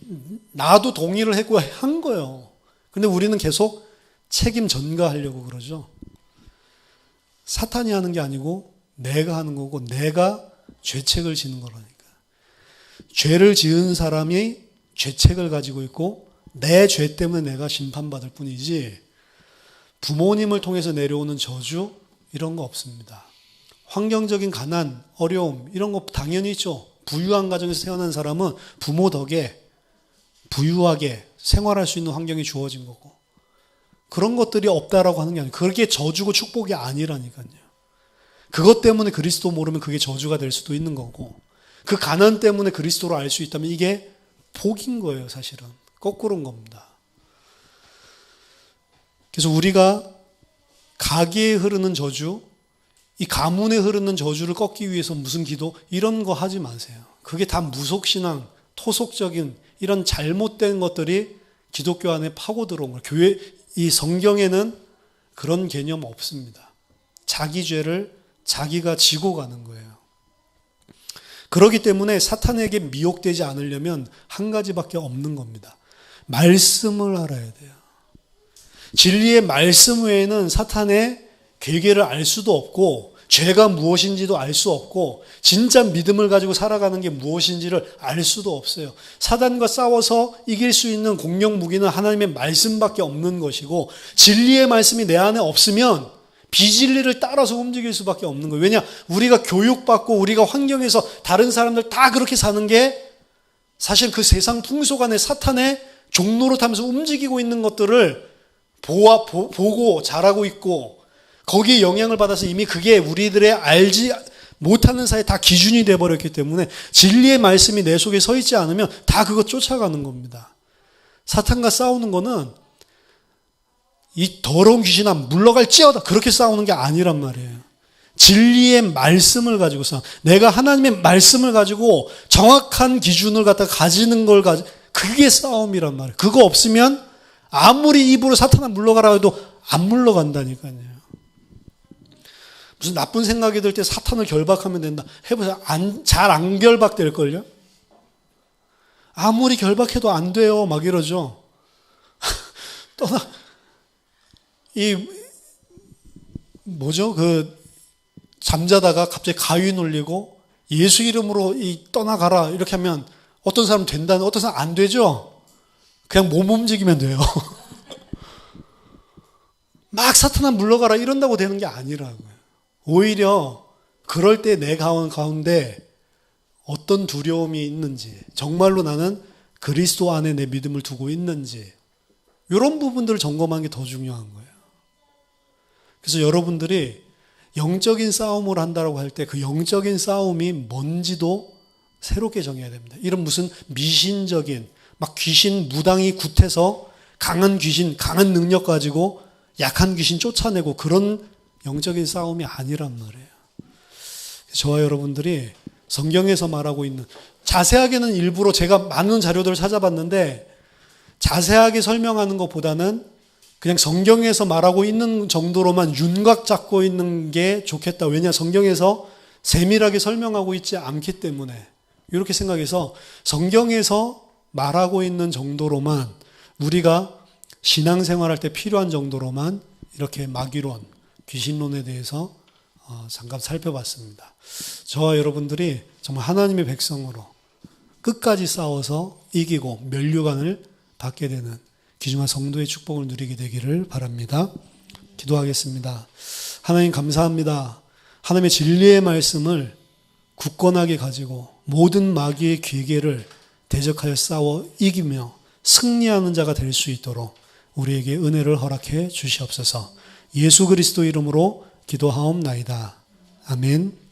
나도 동의를 했고 한 거예요. 근데 우리는 계속 책임 전가하려고 그러죠. 사탄이 하는 게 아니고 내가 하는 거고 내가 죄책을 지는 거라니까. 죄를 지은 사람이 죄책을 가지고 있고 내 죄 때문에 내가 심판받을 뿐이지 부모님을 통해서 내려오는 저주 이런 거 없습니다. 환경적인 가난, 어려움 이런 거 당연히 있죠. 부유한 가정에서 태어난 사람은 부모 덕에 부유하게 생활할 수 있는 환경이 주어진 거고 그런 것들이 없다라고 하는 게 아니에요. 그게 저주고 축복이 아니라니까요. 그것 때문에 그리스도 모르면 그게 저주가 될 수도 있는 거고 그 가난 때문에 그리스도를 알 수 있다면 이게 복인 거예요. 사실은 거꾸로인 겁니다. 그래서 우리가 가계에 흐르는 저주, 이 가문에 흐르는 저주를 꺾기 위해서 무슨 기도 이런 거 하지 마세요. 그게 다 무속신앙, 토속적인 이런 잘못된 것들이 기독교 안에 파고 들어온 거예요. 교회 이 성경에는 그런 개념 없습니다. 자기 죄를 자기가 지고 가는 거예요. 그렇기 때문에 사탄에게 미혹되지 않으려면 한 가지밖에 없는 겁니다. 말씀을 알아야 돼요. 진리의 말씀 외에는 사탄의 괴계를 알 수도 없고 죄가 무엇인지도 알 수 없고 진짜 믿음을 가지고 살아가는 게 무엇인지를 알 수도 없어요. 사단과 싸워서 이길 수 있는 공격 무기는 하나님의 말씀밖에 없는 것이고 진리의 말씀이 내 안에 없으면 비진리를 따라서 움직일 수밖에 없는 거예요. 왜냐? 우리가 교육받고 우리가 환경에서 다른 사람들 다 그렇게 사는 게 사실 그 세상 풍속 안에 사탄의 종로로 타면서 움직이고 있는 것들을 보고 자라고 있고 거기에 영향을 받아서 이미 그게 우리들의 알지 못하는 사이에 다 기준이 돼버렸기 때문에 진리의 말씀이 내 속에 서 있지 않으면 다 그거 쫓아가는 겁니다. 사탄과 싸우는 거는 이 더러운 귀신아 물러갈지어다 그렇게 싸우는 게 아니란 말이에요. 진리의 말씀을 가지고 내가 하나님의 말씀을 가지고 정확한 기준을 갖다 가지는 걸 그게 싸움이란 말이에요. 그거 없으면 아무리 입으로 사탄아 물러가라 해도 안 물러간다니까요. 무슨 나쁜 생각이 들 때 사탄을 결박하면 된다. 해보세요. 잘 안 결박될걸요? 아무리 결박해도 안 돼요. 막 이러죠. 잠자다가 갑자기 가위 눌리고 예수 이름으로 떠나가라. 이렇게 하면 어떤 사람은 된다는, 어떤 사람은 안 되죠? 그냥 몸 움직이면 돼요. 막 사탄아 물러가라 이런다고 되는 게 아니라고요. 오히려 그럴 때 내 가운데 어떤 두려움이 있는지, 정말로 나는 그리스도 안에 내 믿음을 두고 있는지, 이런 부분들을 점검하는 게 더 중요한 거예요. 그래서 여러분들이 영적인 싸움을 한다고 할 때 그 영적인 싸움이 뭔지도 새롭게 정해야 됩니다. 이런 무슨 미신적인 막 귀신 무당이 굿해서 강한 귀신, 강한 능력 가지고 약한 귀신 쫓아내고 그런 영적인 싸움이 아니란 말이에요. 저와 여러분들이 성경에서 말하고 있는 자세하게는 일부러 제가 많은 자료들을 찾아봤는데 자세하게 설명하는 것보다는 그냥 성경에서 말하고 있는 정도로만 윤곽 잡고 있는 게 좋겠다. 왜냐? 성경에서 세밀하게 설명하고 있지 않기 때문에. 이렇게 생각해서 성경에서 말하고 있는 정도로만 우리가 신앙생활할 때 필요한 정도로만 이렇게 마귀론, 귀신론에 대해서 잠깐 살펴봤습니다. 저와 여러분들이 정말 하나님의 백성으로 끝까지 싸워서 이기고 면류관을 받게 되는 귀중한 성도의 축복을 누리게 되기를 바랍니다. 기도하겠습니다. 하나님 감사합니다. 하나님의 진리의 말씀을 굳건하게 가지고 모든 마귀의 괴계를 대적하여 싸워 이기며 승리하는 자가 될 수 있도록 우리에게 은혜를 허락해 주시옵소서. 예수 그리스도 이름으로 기도하옵나이다. 아멘.